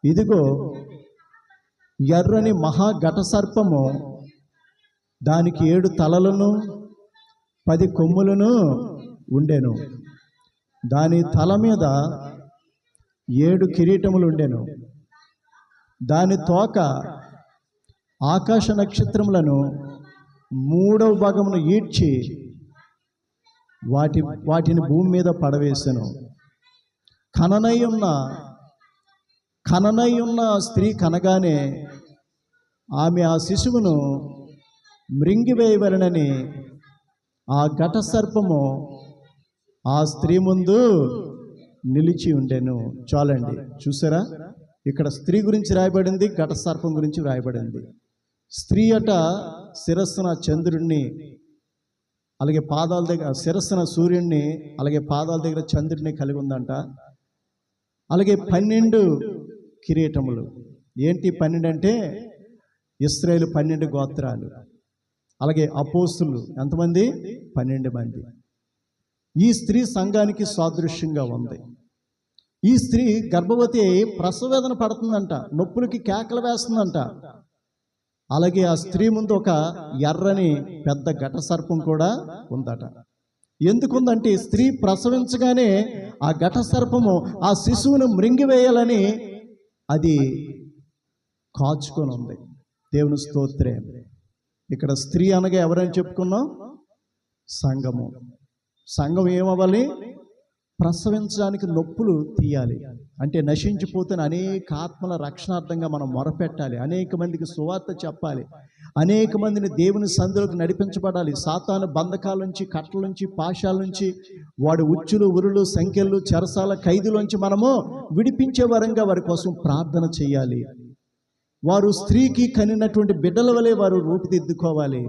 ఇదిగో, ఎర్రని మహా ఘటసర్పము, దానికి 7 తలలను 10 కొమ్ములను ఉండెను. దాని తల మీద 7 కిరీటములు ఉండెను. దాని తోక ఆకాశ నక్షత్రములను 3వ భాగమును ఈడ్చి వాటిని భూమి మీద పడవేసెను. కననై ఉన్న స్త్రీ కనగానే ఆమె ఆ శిశువును మృంగివేయవలెనని ఆ ఘటసర్పము ఆ స్త్రీ ముందు నిలిచి ఉండెను. చాలండి, చూసారా? ఇక్కడ స్త్రీ గురించి రాయబడింది, ఘటసర్పం గురించి రాయబడింది. స్త్రీ అట శిరస్సున చంద్రుడిని, అలాగే పాదాల దగ్గర శిరస్సున సూర్యుడిని, అలాగే పాదాల దగ్గర చంద్రుడిని కలిగి ఉందంట. అలాగే 12 కిరీటములు. ఏంటి 12 అంటే? ఇశ్రాయేలు 12 గోత్రాలు. అలాగే అపోస్తులు ఎంతమంది? 12 మంది. ఈ స్త్రీ సంఘానికి సాదృశ్యంగా ఉంది. ఈ స్త్రీ గర్భవతి అయి ప్రసవేదన పడుతుందంట, నొప్పులకి కేకలు వేస్తుందంట. అలాగే ఆ స్త్రీ ముందు ఒక ఎర్రని పెద్ద ఘటసర్పం కూడా ఉందట. ఎందుకుందంటే స్త్రీ ప్రసవించగానే ఆ ఘటసర్పము ఆ శిశువును మృంగివేయాలని అది కాచుకొని ఉంది. దేవుని స్తోత్రం. ఇక్కడ స్త్రీ అనగా ఎవరైనా చెప్పుకున్నాం? సంఘము. సంఘం ఏమవ్వాలి? ప్రసవించడానికి నొప్పులు తీయాలి. అంటే నశించిపోతున్న అనేక ఆత్మల రక్షణార్థంగా మనం మొరపెట్టాలి. అనేక మందికి సువార్త చెప్పాలి. అనేక మందిని దేవుని సందులోకి నడిపించబడాలి. సాతాను బంధకాల నుంచి, కట్టల నుంచి, పాశాల నుంచి, వాడి ఉచ్చులు, ఉరులు, సంఖ్యలు, చెరసాల ఖైదులోంచి మనము విడిపించే వరంగా వారి కోసం ప్రార్థన చేయాలి. వారు స్త్రీకి కనినటువంటి బిడ్డల వలె వారు రూపుదిద్దుకోవాలి.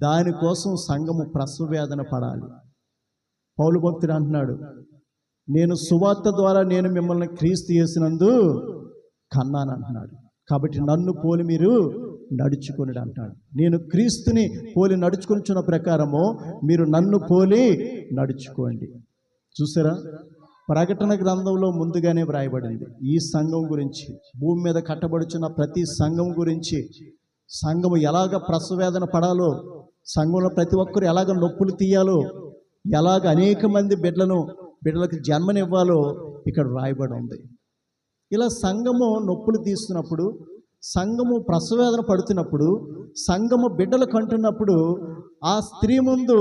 దానికోసం సంఘము ప్రసవవేదన పడాలి. పౌలు భక్తుడు అంటున్నాడు, నేను సువార్త ద్వారా నేను మిమ్మల్ని క్రీస్తు యేసునందు కన్నాను అంటున్నాడు. కాబట్టి నన్ను పోలి మీరు నడుచుకుని అంటాడు. నేను క్రీస్తుని పోలి నడుచుకొనిచున్న ప్రకారము మీరు నన్ను పోలి నడుచుకోండి. చూసారా? ప్రకటన గ్రంథంలో ముందుగానే వ్రాయబడింది ఈ సంఘం గురించి. భూమి మీద కట్టబడుచున్న ప్రతి సంఘం గురించి, సంఘము ఎలాగ ప్రసవేదన పడాలో, సంఘంలో ప్రతి ఒక్కరు ఎలాగ నొప్పులు తీయాలో, ఎలాగ అనేక మంది బిడ్డలకు జన్మనివ్వాలో ఇక్కడ రాయబడి ఉంది. ఇలా సంఘము నొప్పులు తీస్తున్నప్పుడు, సంఘము ప్రసవేదన పడుతున్నప్పుడు, సంఘము బిడ్డలు కంటున్నప్పుడు ఆ స్త్రీ ముందు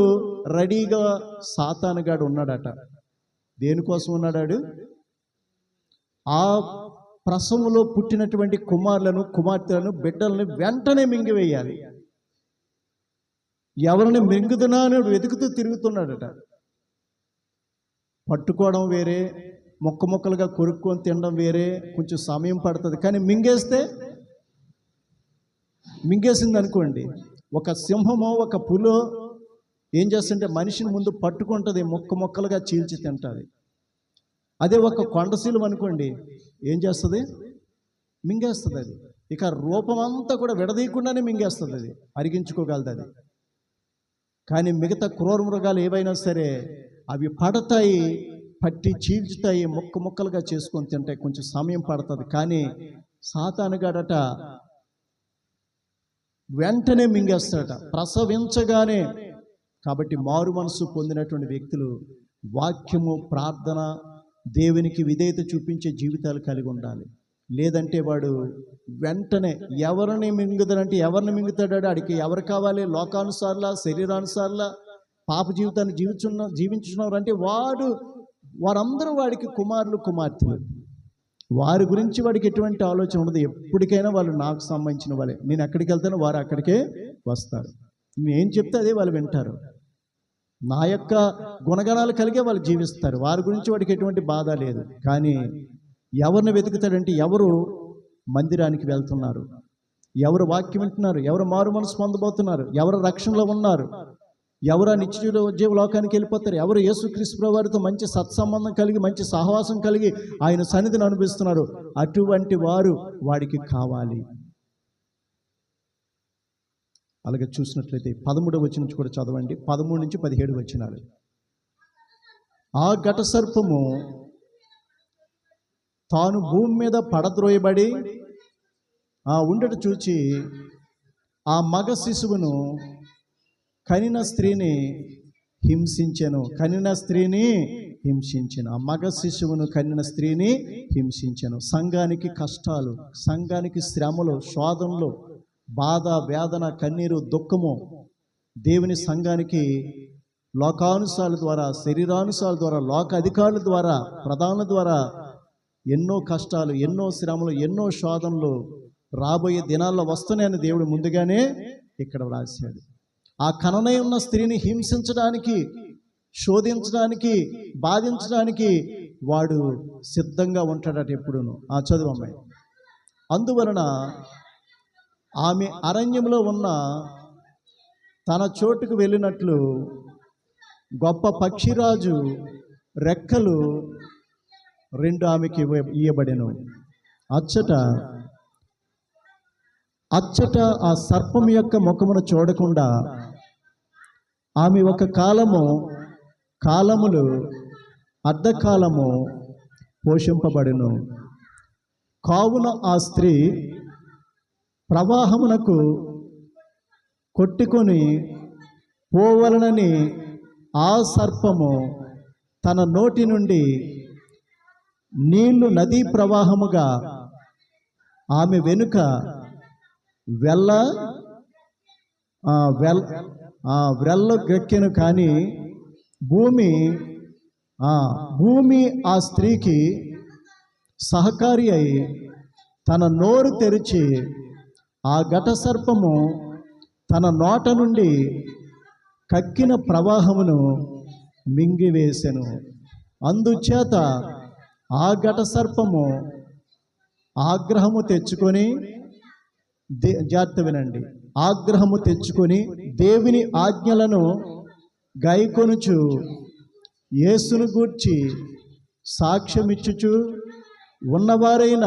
రెడీగా సాతానుగాడు ఉన్నాడట. దేనికోసం ఉన్నాడు? ఆ ప్రసవములో పుట్టినటువంటి కుమారులను, కుమార్తెలను, బిడ్డలను వెంటనే మింగివేయాలి. ఎవరిని మింగుతున్నా అని వెతుకుతూ తిరుగుతున్నాడట. పట్టుకోవడం వేరే, ముక్కలుగా కొరుక్కొని తినడం వేరే, కొంచెం సమయం పడుతుంది. కానీ మింగేసింది అనుకోండి, ఒక సింహమో ఒక పులో ఏం చేస్తుంటే మనిషిని ముందు పట్టుకుంటుంది, ముక్కలుగా చీల్చి తింటుంది. అదే ఒక కొండశీలం అనుకోండి, ఏం చేస్తుంది? మింగేస్తుంది. అది ఇక రూపం అంతా కూడా విడదీయకుండానే మింగేస్తుంది. అది అరిగించుకోగలదు. అది కానీ మిగతా క్రూర మృగాలు ఏవైనా సరే అవి పడతాయి, పట్టి చీల్చుతాయి, ముక్కలుగా చేసుకొని తింటాయి. కొంచెం సమయం పడుతుంది. కానీ సాతానుగాడట వెంటనే మింగేస్తాడట, ప్రసవించగానే. కాబట్టి మారు మనసు పొందినటువంటి వ్యక్తులు వాక్యము, ప్రార్థన, దేవునికి విధేయత చూపించే జీవితాలు కలిగి ఉండాలి. లేదంటే వాడు వెంటనే ఎవరిని మింగుతాడంటే ఎవరిని మింగుతాడు? అడిగి ఎవరు కావాలి? లోకానుసార్లా, శరీరానుసార్లా, పాప జీవితాన్ని జీవించున్నారు అంటే వారందరూ వాడికి కుమారులు, కుమార్తెలు. వారి గురించి వాడికి ఎటువంటి ఆలోచన ఉండదు. ఎప్పటికైనా వాళ్ళు నాకు సంబంధించిన వాళ్ళే. నేను ఎక్కడికి వెళ్తానో వారు అక్కడికే వస్తారు. నేనేం చెప్తే అదే వాళ్ళు వింటారు. నా యొక్క గుణగణాలు కలిగే వాళ్ళు జీవిస్తారు. వారి గురించి వాడికి ఎటువంటి బాధ లేదు. కానీ ఎవరిని వెతుకుతాడంటే ఎవరు మందిరానికి వెళ్తున్నారు, ఎవరు వాక్యం వింటున్నారు, ఎవరు మారు మనసు పొందబోతున్నారు, ఎవరు రక్షణలో ఉన్నారు, ఎవరు ఆ నిత్య జీవ లోకానికి వెళ్ళిపోతారు? ఎవరు యేసుక్రీస్తు వారితో మంచి సత్సంబంధం కలిగి మంచి సహవాసం కలిగి ఆయన సన్నిధిని అనిపిస్తున్నారు? అటువంటి వారు వాడికి కావాలి. అలాగే చూసినట్లయితే 13వ వచనం నుంచి కూడా చదవండి, 13 నుంచి 17 వచనాలు. ఆ ఘట సర్పము తాను భూమి మీద పడద్రోయబడి ఉండట చూచి ఆ మగ శిశువును కనిన స్త్రీని హింసించెను. ఆ మగ శిశువును కనిన స్త్రీని హింసించెను. సంఘానికి కష్టాలు, సంఘానికి శ్రమలు, శోధనలు, బాధ, వేదన, కన్నీరు, దుఃఖము దేవుని సంఘానికి లోకానుసారాల ద్వారా, శరీరానుసారాల ద్వారా, లోక అధికారుల ద్వారా, ప్రధానుల ద్వారా ఎన్నో కష్టాలు, ఎన్నో శ్రమలు, ఎన్నో శోధనలు రాబోయే దినాల్లో వస్తున్నాయని దేవుడు ముందుగానే ఇక్కడ వ్రాశాడు. ఆ కననై ఉన్న స్త్రీని హింసించడానికి, శోధించడానికి, బాధించడానికి వాడు సిద్ధంగా ఉంటాడట ఎప్పుడును. చదువు అమ్మాయి. అందువలన ఆమె అరణ్యంలో ఉన్న తన చోటుకు వెళ్ళినట్లు గొప్ప పక్షిరాజు రెక్కలు 2 ఆమెకి ఇయ్యబడెను. అచ్చట ఆ సర్పం యొక్క ముఖమును చూడకుండా ఆమె ఒక కాలములు అర్ధకాలము పోషింపబడెను. కావున ఆ స్త్రీ ప్రవాహమునకు కొట్టుకొని పోవలనని ఆ సర్పము తన నోటి నుండి నీళ్లు నదీ ప్రవాహముగా ఆమె వెనుక వెళ్ళగెక్కెను. కానీ భూమి ఆ స్త్రీకి సహకారి అయి తన నోరు తెరిచి ఆ ఘట సర్పము తన నోట నుండి కక్కిన ప్రవాహమును మింగివేసెను. అందుచేత ఆ ఘట సర్పము ఆగ్రహము తెచ్చుకొని, జాగ్రత్త వినండి, ఆగ్రహము తెచ్చుకొని దేవుని ఆజ్ఞలను గైకొనుచు యేసును గూర్చి సాక్ష్యమిచ్చుచు ఉన్నవారైన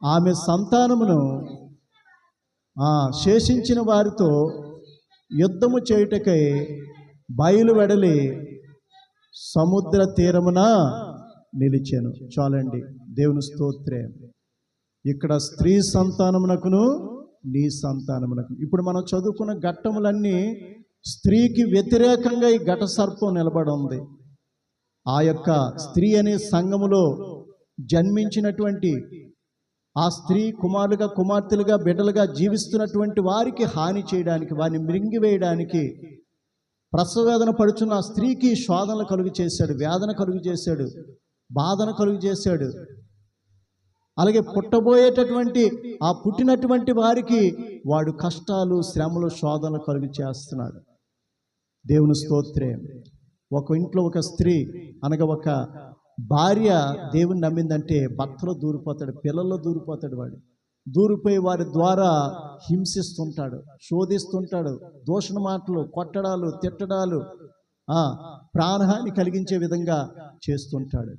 ఆమె సంతానమును శేషించిన వారితో యుద్ధము చేయుటకై బయలువెడలి సముద్ర తీరమున నిలిచెను. చాలండి, దేవుని స్తోత్రం. ఇక్కడ స్త్రీ సంతానమునకును నీ సంతానమునకు. ఇప్పుడు మనం చదువుకున్న ఘట్టములన్నీ స్త్రీకి వ్యతిరేకంగా ఈ ఘట సర్పం నిలబడి ఉంది. ఆ యొక్క స్త్రీ అనే సంఘములో జన్మించినటువంటి ఆ స్త్రీ కుమారులుగా, కుమార్తెలుగా, బిడ్డలుగా జీవిస్తున్నటువంటి వారికి హాని చేయడానికి, వారిని మృంగివేయడానికి, ప్రసవ వేదన పడుచున్న ఆ స్త్రీకి శోధనలు కలుగు చేశాడు, వేదన కలుగు చేశాడు, బాధను కలుగు చేశాడు. అలాగే పుట్టబోయేటటువంటి ఆ పుట్టినటువంటి వారికి వాడు కష్టాలు, శ్రమలు, శోధనలు కలుగు చేస్తున్నాడు. దేవుని స్తోత్రం. ఒక ఇంట్లో ఒక స్త్రీ అనగా ఒక భార్య దేవుని నమ్మిందంటే భర్తలో దూరిపోతాడు, పిల్లల్లో దూరిపోతాడు. వాడు దూరిపోయి వారి ద్వారా హింసిస్తుంటాడు, శోధిస్తుంటాడు, దూషణ మాటలు, కొట్టడాలు, తిట్టడాలు, ప్రాణహాని కలిగించే విధంగా చేస్తుంటాడు.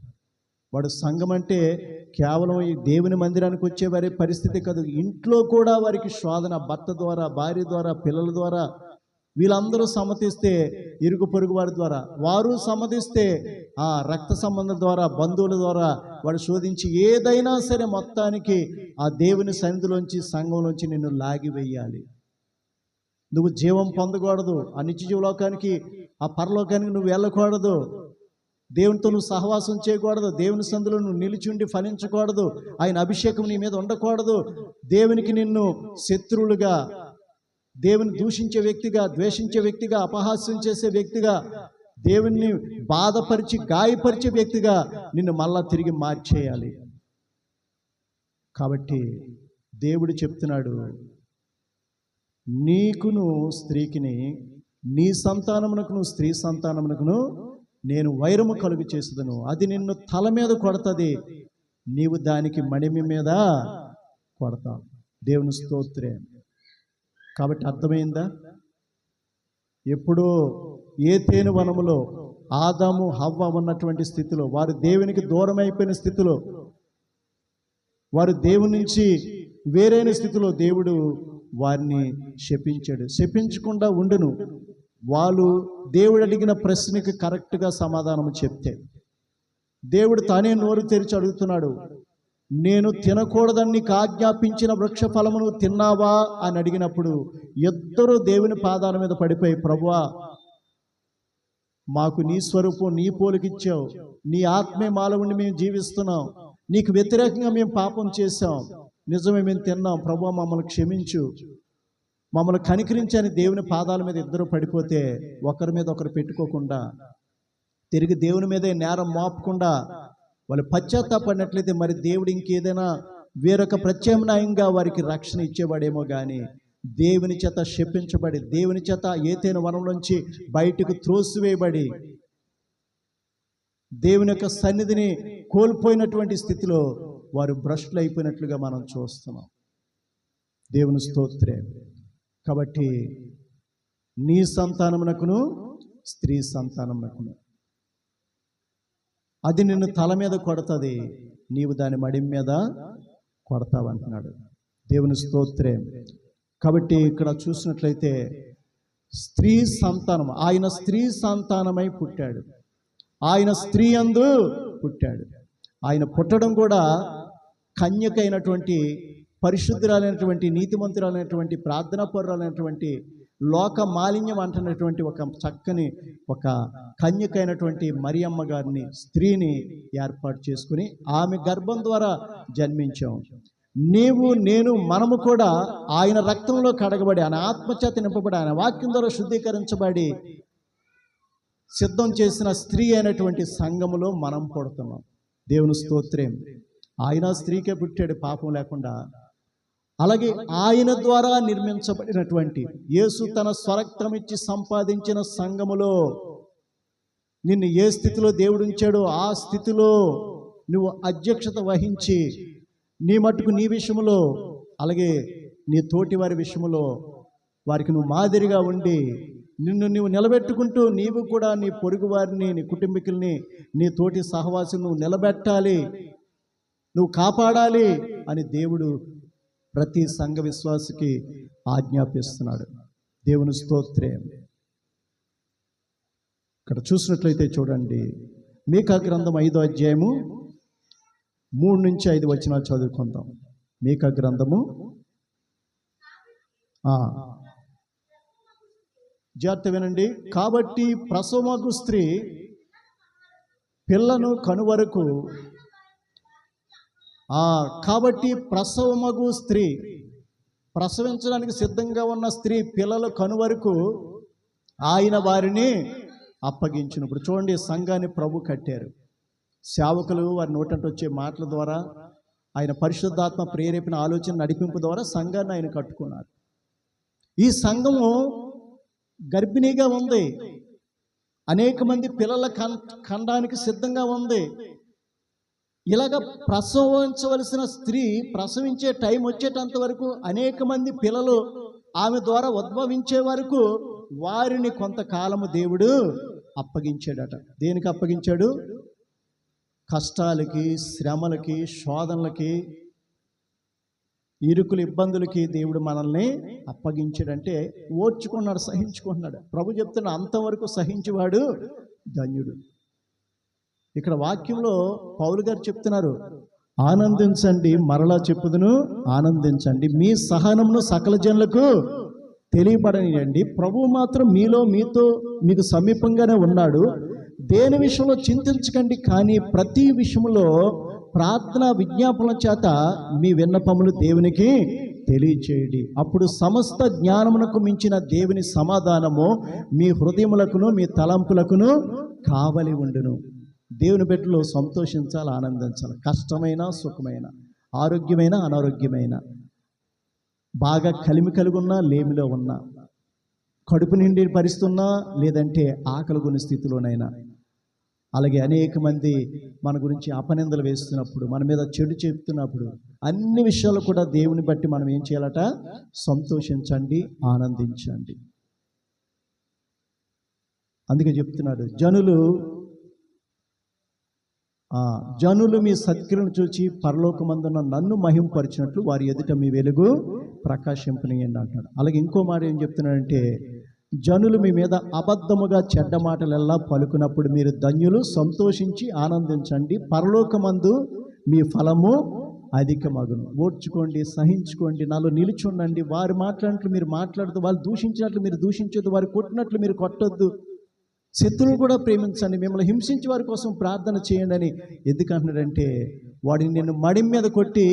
వాడు సంఘం అంటే కేవలం ఈ దేవుని మందిరానికి వచ్చే వారి పరిస్థితి కాదు, ఇంట్లో కూడా వారికి శోధన, భర్త ద్వారా, భార్య ద్వారా, పిల్లల ద్వారా, వీళ్ళందరూ సమ్మతిస్తే ఇరుగు పొరుగు వారి ద్వారా, వారు సమ్మతిస్తే రక్త సంబంధం ద్వారా, బంధువుల ద్వారా వాడు శోధించి ఏదైనా సరే మొత్తానికి ఆ దేవుని సన్నిధిలోంచి, సంఘంలోంచి నిన్ను లాగివేయాలి. నువ్వు జీవం పొందకూడదు, ఆ నిత్య జీవలోకానికి, ఆ పరలోకానికి నువ్వు వెళ్ళకూడదు, దేవునితో నువ్వు సహవాసం చేయకూడదు, దేవుని సందులో నువ్వు నిలిచుండి ఫలించకూడదు, ఆయన అభిషేకం నీ మీద ఉండకూడదు, దేవునికి నిన్ను శత్రువులుగా, దేవుని దూషించే వ్యక్తిగా, ద్వేషించే వ్యక్తిగా, అపహాస్యం చేసే వ్యక్తిగా, దేవుణ్ణి బాధపరిచి గాయపరిచే వ్యక్తిగా నిన్ను మళ్ళా తిరిగి మార్చేయాలి. కాబట్టి దేవుడు చెప్తున్నాడు, నీకును స్త్రీకిని, నీ సంతానమునకును స్త్రీ సంతానమునకును నేను వైరము కలుగు చేసేదను, అది నిన్ను తల మీద కొడతది, నీవు దానికి మడిమి మీద కొడతావు. దేవుని స్తోత్రం. కాబట్టి అర్థమైందా? ఎప్పుడో ఏతేను వనములో ఆదాము హవ్వ ఉన్నటువంటి స్థితిలో, వారు దేవునికి దూరం అయిపోయిన స్థితిలో, వారు దేవుని నుంచి వేరైన స్థితిలో దేవుడు వారిని శపించాడు. శపించకుండా ఉండును వాళ్ళు దేవుడు అడిగిన ప్రశ్నకి కరెక్ట్గా సమాధానం చెప్తే. దేవుడు తానే నోరు తెరిచి అడుగుతున్నాడు, నేను తినకూడదని నీకు ఆజ్ఞాపించిన వృక్ష ఫలమును తిన్నావా అని అడిగినప్పుడు ఇద్దరు దేవుని పాదాల మీద పడిపోయి, ప్రభువా మాకు నీ స్వరూపం నీ పోలికిచ్చావు, నీ ఆత్మే మాలో ఉండి మేము జీవిస్తున్నాం, నీకు వ్యతిరేకంగా మేము పాపం చేశాం, నిజమే మేము తిన్నాం, ప్రభువా మమ్మల్ని క్షమించు, మమ్మల్ని కనికరించని దేవుని పాదాల మీద ఇద్దరు పడిపోతే ఒకరి మీద ఒకరు పెట్టుకోకుండా తిరిగి దేవుని మీదే నేరం మోపకుండా వాళ్ళు పశ్చాత్తాపడినట్లయితే మరి దేవుడు ఇంకేదైనా వేరొక ప్రత్యామ్నాయంగా వారికి రక్షణ ఇచ్చేవాడేమో కానీ దేవుని చేత శపించబడి, దేవుని చేత ఏతేను వనంలోంచి బయటకు త్రోసివేయబడి దేవుని యొక్క సన్నిధిని కోల్పోయినటువంటి స్థితిలో వారు భ్రష్టులు అయిపోయినట్లుగా మనం చూస్తున్నాం. దేవుని స్తోత్రం. కాబట్టి నీ సంతానమునకును స్త్రీ సంతానమునకును అది నిన్ను తల మీద కొడతాది, నీవు దాని మడి మీద కొడతావంటున్నాడు. దేవుని స్తోత్రం. కాబట్టి ఇక్కడ చూసినట్లయితే స్త్రీ సంతానం, ఆయన స్త్రీ సంతానమై పుట్టాడు, ఆయన స్త్రీ యందు పుట్టాడు. ఆయన పుట్టడం కూడా కన్యకైనటువంటి పరిశుద్ధురాలైనటువంటి నీతిమంతురాలైనటువంటి ప్రార్థనాపరురాలైనటువంటి లోక మాలిన్యం అంటున్నటువంటి ఒక చక్కని ఒక కన్యకైనటువంటి మరియమ్మ గారిని, స్త్రీని ఏర్పాటు చేసుకుని ఆమె గర్భం ద్వారా జన్మించాం. నీవు నేను మనము కూడా ఆయన రక్తంలో కడగబడి, ఆయన ఆత్మచేత నింపబడి, ఆయన వాక్యం ద్వారా శుద్ధీకరించబడి సిద్ధం చేసిన స్త్రీ అయినటువంటి సంఘములో మనం పుడుతున్నాం. దేవుని స్తోత్రం. ఆయన స్త్రీకే పుట్టాడు పాపం లేకుండా. అలాగే ఆయన ద్వారా నిర్మించబడినటువంటి యేసు తన స్వరక్తం ఇచ్చి సంపాదించిన సంఘములో నిన్ను ఏ స్థితిలో దేవుడు ఉంచాడో ఆ స్థితిలో నువ్వు అధ్యక్షత వహించి నీ మట్టుకు నీ విషయంలో, అలాగే నీ తోటి వారి విషయంలో వారికి నువ్వు మాదిరిగా ఉండి నిన్ను నువ్వు నిలబెట్టుకుంటూ నీవు కూడా నీ పొరుగు వారిని, నీ కుటుంబీకుల్ని, నీ తోటి సహవాసులు నువ్వు నిలబెట్టాలి, నువ్వు కాపాడాలి అని దేవుడు ప్రతి సంఘ విశ్వాసికి ఆజ్ఞాపిస్తున్నాడు. దేవుని స్తోత్రం. ఇక్కడ చూసినట్లయితే చూడండి, మీకా గ్రంథం 5వ అధ్యాయము 3 నుంచి 5 వచనాలు చదువుకుందాం. మీకా గ్రంథము జాగ్రత్త వినండి. కాబట్టి ప్రసవమగు స్త్రీ పిల్లను కనువరకు, కాబట్టి ప్రసవమగు స్త్రీ, ప్రసవించడానికి సిద్ధంగా ఉన్న స్త్రీ పిల్లలు కనువరకు ఆయన వారిని అప్పగించును. ఇప్పుడు చూడండి, సంఘాన్ని ప్రభు కట్టారు. సేవకులు వారి నోటంటే వచ్చే మాటల ద్వారా, ఆయన పరిశుద్ధాత్మ ప్రేరేపణ ఆలోచన నడిపింపు ద్వారా సంఘాన్ని ఆయన కట్టుకున్నారు. ఈ సంఘము గర్భిణీగా ఉంది, అనేక మంది పిల్లల ఖండానికి సిద్ధంగా ఉంది. ఇలాగ ప్రసవించవలసిన స్త్రీ ప్రసవించే టైం వచ్చేటంత వరకు అనేక మంది పిల్లలు ఆమె ద్వారా ఉద్భవించే వరకు వారిని కొంతకాలము దేవుడు అప్పగించాడట. దేనికి అప్పగించాడు? కష్టాలకి, శ్రమలకి, శోధనలకి, ఇరుకులు, ఇబ్బందులకి దేవుడు మనల్ని అప్పగించాడంటే ఓర్చుకున్నాడు, సహించుకున్నాడు. ప్రభు చెప్తున్న అంతవరకు సహించేవాడు ధన్యుడు. ఇక్కడ వాక్యంలో పౌలు గారు చెప్తున్నారు, ఆనందించండి, మరలా చెప్పుదును ఆనందించండి, మీ సహనమును సకల జనులకు తెలియబడనియండి, ప్రభువు మాత్రం మీలో మీతో మీకు సమీపంగానే ఉన్నాడు, దేని విషయంలో చింతించకండి, కానీ ప్రతి విషయంలో ప్రార్థన విజ్ఞాపనల చేత మీ విన్నపములు దేవునికి తెలియచేయండి. అప్పుడు సమస్త జ్ఞానమునకు మించిన దేవుని సమాధానము మీ హృదయములకును మీ తలంపులకును కావలి ఉండును. దేవుని బిడ్డలు సంతోషించాలి, ఆనందించాలి. కష్టమైన, సుఖమైన, ఆరోగ్యమైన, అనారోగ్యమైన, బాగా కలిమి ఉన్నా, లేమిలో ఉన్నా, కడుపు నిండి పరిస్తున్నా, లేదంటే ఆకలి కొన్ని స్థితిలోనైనా, అలాగే అనేక మంది మన గురించి అపనిందలు వేస్తున్నప్పుడు, మన మీద చెడు చెప్తున్నప్పుడు, అన్ని విషయాలు కూడా దేవుని బట్టి మనం ఏం చేయాలట? సంతోషించండి, ఆనందించండి. అందుకే చెప్తున్నాడు, జనులు మీ సత్క్రియలను చూచి పరలోకమందున్న నన్ను మహింపరిచినట్లు వారి ఎదుట మీ వెలుగు ప్రకాశింపనీయండి అంటాడు. అలాగే ఇంకో మాట ఏం చెప్తున్నాడంటే, జనులు మీ మీద అబద్ధముగా చెడ్డ మాటలెల్లా పలుకున్నప్పుడు మీరు ధన్యులు, సంతోషించి ఆనందించండి, పరలోకమందు మీ ఫలము అధికమగును. ఓర్చుకోండి, సహించుకోండి, నాలో నిలుచుండండి. వారు మాట్లాడినట్లు మీరు మాట్లాడదు, వాళ్ళు దూషించినట్లు మీరు దూషించొద్దు, వారు కొట్టినట్లు మీరు కొట్టొద్దు, శత్రువులు కూడా ప్రేమించండి, మిమ్మల్ని హింసించే వారి కోసం ప్రార్థన చేయండి అని. ఎందుకంటున్నాడంటే, వాడిని నిన్ను మడి మీద కొట్టి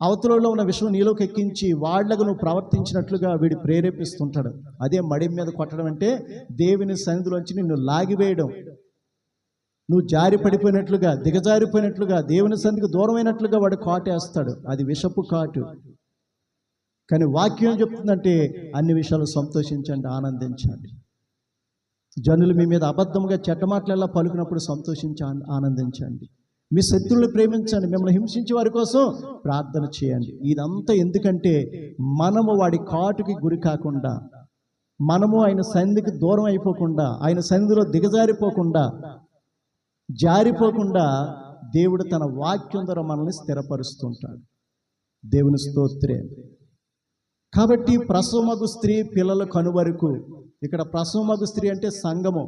అవతలలో ఉన్న విషయం నీలోకి ఎక్కించి వాళ్ళకు నువ్వు ప్రవర్తించినట్లుగా వీడు ప్రేరేపిస్తుంటాడు. అదే మడి మీద కొట్టడం అంటే దేవుని సన్నిధిలోంచి నిన్ను లాగివేయడం, నువ్వు జారి పడిపోయినట్లుగా, దిగజారిపోయినట్లుగా, దేవుని సన్నిధికి దూరమైనట్లుగా వాడు కాటేస్తాడు. అది విషపు కాటు. కానీ వాక్యం ఏం చెప్తుందంటే, అన్ని విషయాలు సంతోషించండి, ఆనందించండి. జనులు మీ మీద అబద్ధంగా చెడ్డ మాటలెల్లా పలుకున్నప్పుడు సంతోషించి ఆనందించండి. మీ శత్రువులు ప్రేమించండి, మిమ్మల్ని హింసించే వారి కోసం ప్రార్థన చేయండి. ఇదంతా ఎందుకంటే మనము వాడి కాటుకి గురి కాకుండా, మనము ఆయన సన్నిధికి దూరం అయిపోకుండా, ఆయన సన్నిధిలో దిగజారిపోకుండా, జారిపోకుండా దేవుడు తన వాక్యం ద్వారా మనల్ని స్థిరపరుస్తుంటాడు. దేవుని స్తోత్రే. కాబట్టి ప్రసవమగు స్త్రీ పిల్లల కనువరకు, ఇక్కడ ప్రసవమగు స్త్రీ అంటే సంఘము.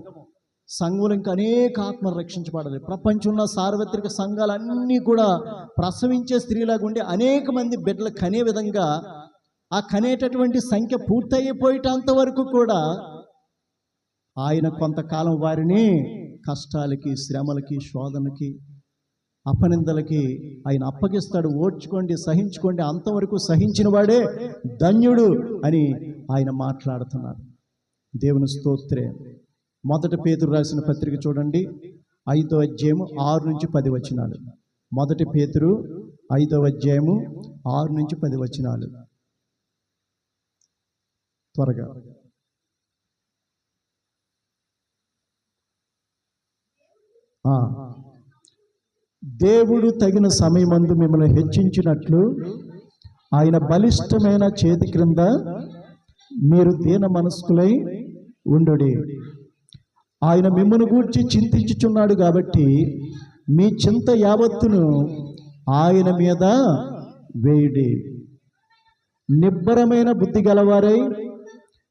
సంఘంలో ఇంకా అనేక ఆత్మలు రక్షించబడాలి. ప్రపంచంలో సార్వత్రిక సంఘాలన్నీ కూడా ప్రసవించే స్త్రీలాగా ఉండి అనేక మంది బిడ్డలు కనే విధంగా, ఆ కనేటటువంటి సంఖ్య పూర్తయిపోయేటంత వరకు కూడా ఆయన కొంతకాలం వారిని కష్టాలకి, శ్రమలకి, శోధనకి, అపనిందలకి ఆయన అప్పగిస్తాడు. ఓర్చుకోండి, సహించుకోండి, అంతవరకు సహించిన వాడే ధన్యుడు అని ఆయన మాట్లాడుతున్నారు. దేవుని స్తోత్రే. 1 పేతురు రాసిన పత్రిక చూడండి, 5వ అధ్యాయము 6 నుంచి 10 వచనాలు. 1 పేతురు 5వ అధ్యాయము 6 నుంచి 10 వచనాలు. త్వరగా. దేవుడు తగిన సమయమందు మిమ్మల్ని హెచ్చించినట్లు ఆయన బలిష్టమైన చేతి క్రింద మీరు దీన మనస్కులై ఉండుడి. ఆయన మిమ్మల్ని గూర్చి చింతించుచున్నాడు కాబట్టి మీ చింత యావత్తును ఆయన మీద వేయుడి. నిబ్బరమైన బుద్ధి గలవారై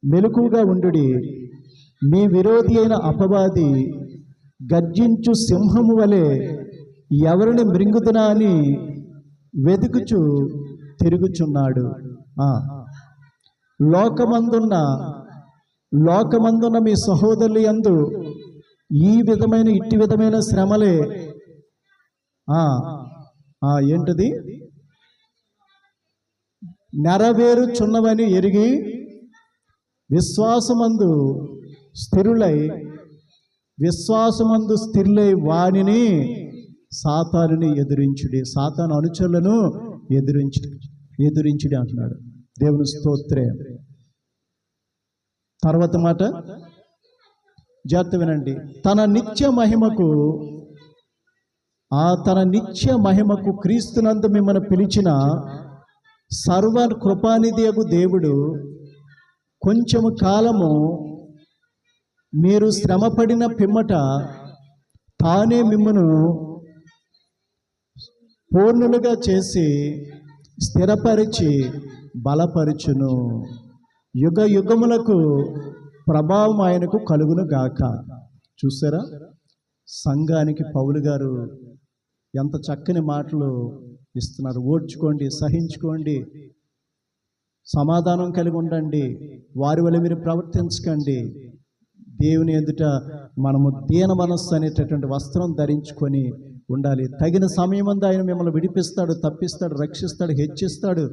మెలకువగా ఉండుడి. మీ విరోధి అయిన అపవాది గర్జించు సింహము వలె ఎవరిని మృంగుదునా అని వెతుకుచు తిరుగుచున్నాడు. లోకమందున్న మీ సహోదరులు యందు ఇట్టి విధమైన శ్రమలే ఏంటది నెరవేరుచున్నవని ఎరిగి విశ్వాసమందు స్థిరులై వానిని సాతానుని ఎదురించుడి. సాతాను అనుచరులను ఎదురించుడి అంటున్నాడు. దేవుని స్తోత్రే. తర్వాత మాట జాగ్రత్త వినండి. తన నిత్య మహిమకు క్రీస్తునందు మిమ్మల్ని పిలిచిన సర్వ కృపానిధియగు దేవుడు కొంచెము కాలము మీరు శ్రమపడిన పిమ్మట తానే మిమ్మను పూర్ణులుగా చేసి స్థిరపరిచి బలపరుచును. యుగ యుగములకు ప్రభావం ఆయనకు కలుగును గాక. చూసారా, సంఘానికి పౌలు గారు ఎంత చక్కని మాటలు ఇస్తున్నారు. ఓర్చుకోండి, సహించుకోండి, సమాధానం కలిగి ఉండండి, వారి వల్ల మీరు ప్రవర్తించకండి. దేవుని ఎదుట మనము దీన మనస్సు అనేటటువంటి వస్త్రం ధరించుకొని ఉండాలి. తగిన సమయమందు ఆయన మిమ్మల్ని విడిపిస్తాడు, తప్పిస్తాడు, రక్షిస్తాడు, హెచ్చిస్తాడు.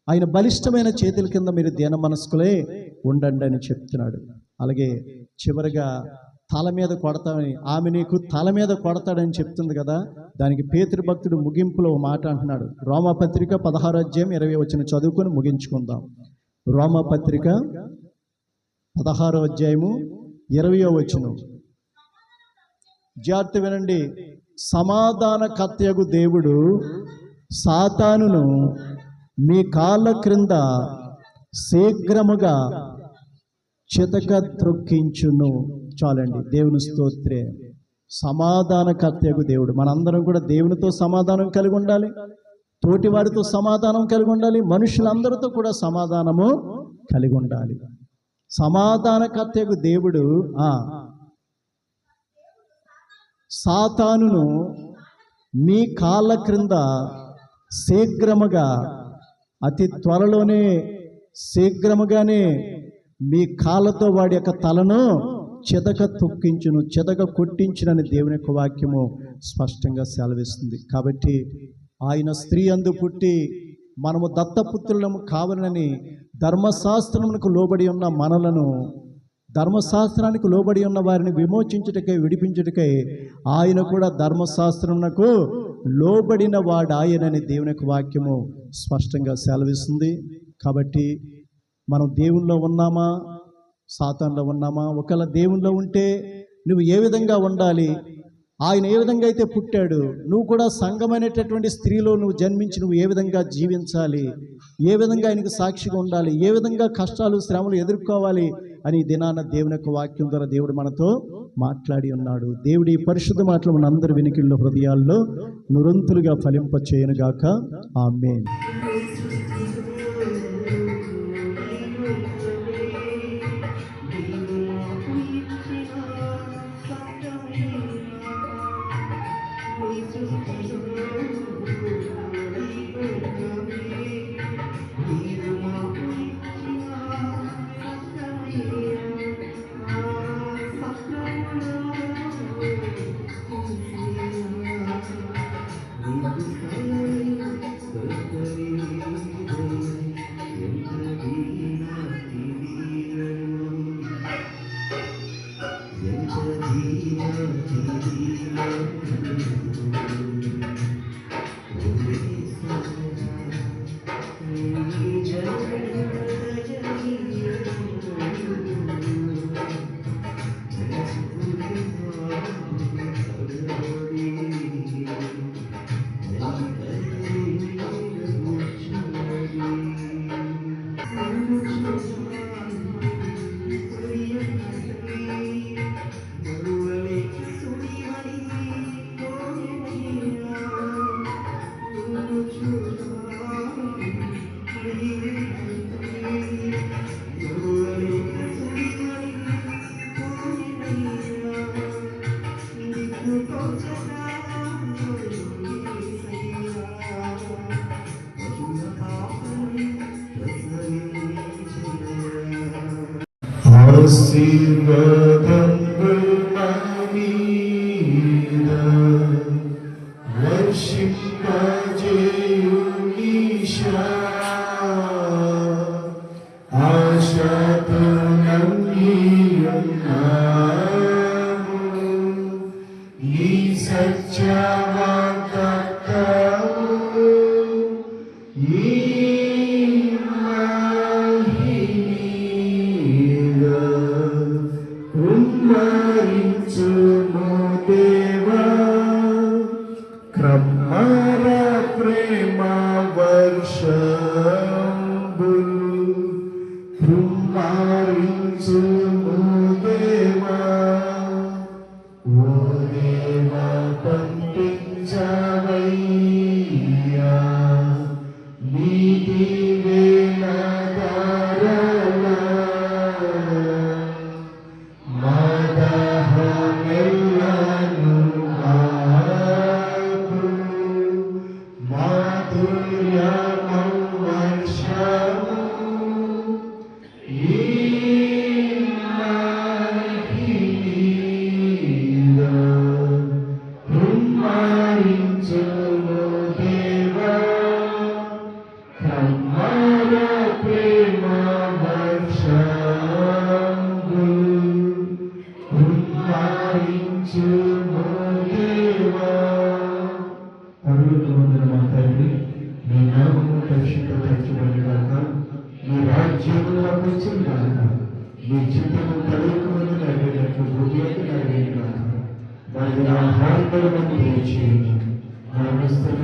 ఆయన బలిష్టమైన చేతుల కింద మీరు దీన మనస్కులే ఉండండి అని చెప్తున్నాడు. అలాగే చివరిగా తల మీద కొడతామని, ఆమె నీకు తల మీద కొడతాడని చెప్తుంది కదా, దానికి పేతురు భక్తుడు ముగింపులో మాట అంటున్నాడు. రోమాపత్రిక 16వ అధ్యాయం 20వ వచనం చదువుకొని ముగించుకుందాం. రోమాపత్రిక 16వ అధ్యాయము 20వ వచనం. జాగ్రత్త వినండి. సమాధానకర్తయగు దేవుడు సాతానును మీ కాళ్ళ క్రింద శీఘ్రముగా చితక త్రొక్కించును. చాలండి. దేవుని స్తోత్రే. సమాధానకర్తయగు దేవుడు. మనందరం కూడా దేవునితో సమాధానం కలిగి ఉండాలి, తోటి వారితో సమాధానం కలిగి ఉండాలి, మనుషులందరితో కూడా సమాధానము కలిగి ఉండాలి. సమాధానకర్తయగు దేవుడు సాతానును మీ కాళ్ళ క్రింద శీఘ్రముగా, అతి త్వరలోనే, శీఘ్రముగానే మీ కాళ్ళతో వాడి యొక్క తలను చెదక తొక్కించును, చెదక కొట్టించునని దేవుని యొక్క వాక్యము స్పష్టంగా సెలవిస్తుంది. కాబట్టి ఆయన స్త్రీ అందు పుట్టి మనము దత్తపుత్రులము కావాలని ధర్మశాస్త్రమునకు లోబడి ఉన్న మనలను, ధర్మశాస్త్రానికి లోబడి ఉన్న వారిని విమోచించుటకై, విడిపించుటకై ఆయన కూడా ధర్మశాస్త్రమునకు లోబడిన వాడు ఆయనని దేవుని యొక్క వాక్యము స్పష్టంగా సెలవిస్తుంది. కాబట్టి మనం దేవునిలో ఉన్నామా, సాతానులో ఉన్నామా? ఒకవేళ దేవునిలో ఉంటే నువ్వు ఏ విధంగా ఉండాలి? ఆయన ఏ విధంగా అయితే పుట్టాడు, నువ్వు కూడా సంఘమైనటువంటి స్త్రీలో నువ్వు జన్మించి నువ్వు ఏ విధంగా జీవించాలి, ఏ విధంగా ఆయనకు సాక్షిగా ఉండాలి, ఏ విధంగా కష్టాలు శ్రమలు ఎదుర్కోవాలి అని దినాన దేవుని యొక్క వాక్యం ద్వారా దేవుడు మనతో మాట్లాడి ఉన్నాడు. దేవుడి పరిశుద్ధ మాటలు మన అందరి వినికిల్లో, హృదయాల్లో నురంతులుగా ఫలింప చేయనుగాక. ఆమేన్.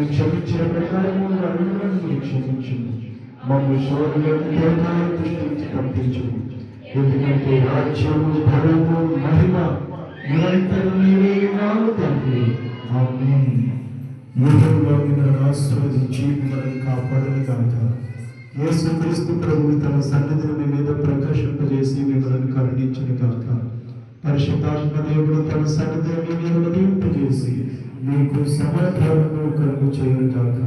క్షమించిన ప్రకారము మమ్మల్ని క్షమించు, మమ్మల్ని శోధనలోకి పంపించు, ఎందుకంటే రాజ్యము, బలము, మహిమ నిరంతరం నీవే ఉన్నావు తండ్రి. ఆమేన్. యూదుల్లో మిమ్మల్ని ఆశీర్వదించి మిమ్మల్ని కాపాడును గాక. యేసుక్రీస్తు ప్రభువు తన సన్నిధిని మీ మీద ప్రకాశింపజేసి మిమ్మల్ని కరుణించును గాక. పరిశుద్ధాత్మ దేవుడు తన సన్నిధిని మీ మీద ఉదయింపజేసి మీకు సమాధానము కలుగు చేయును గాక.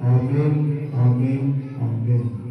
ఆమేన్, ఆమేన్, ఆమేన్.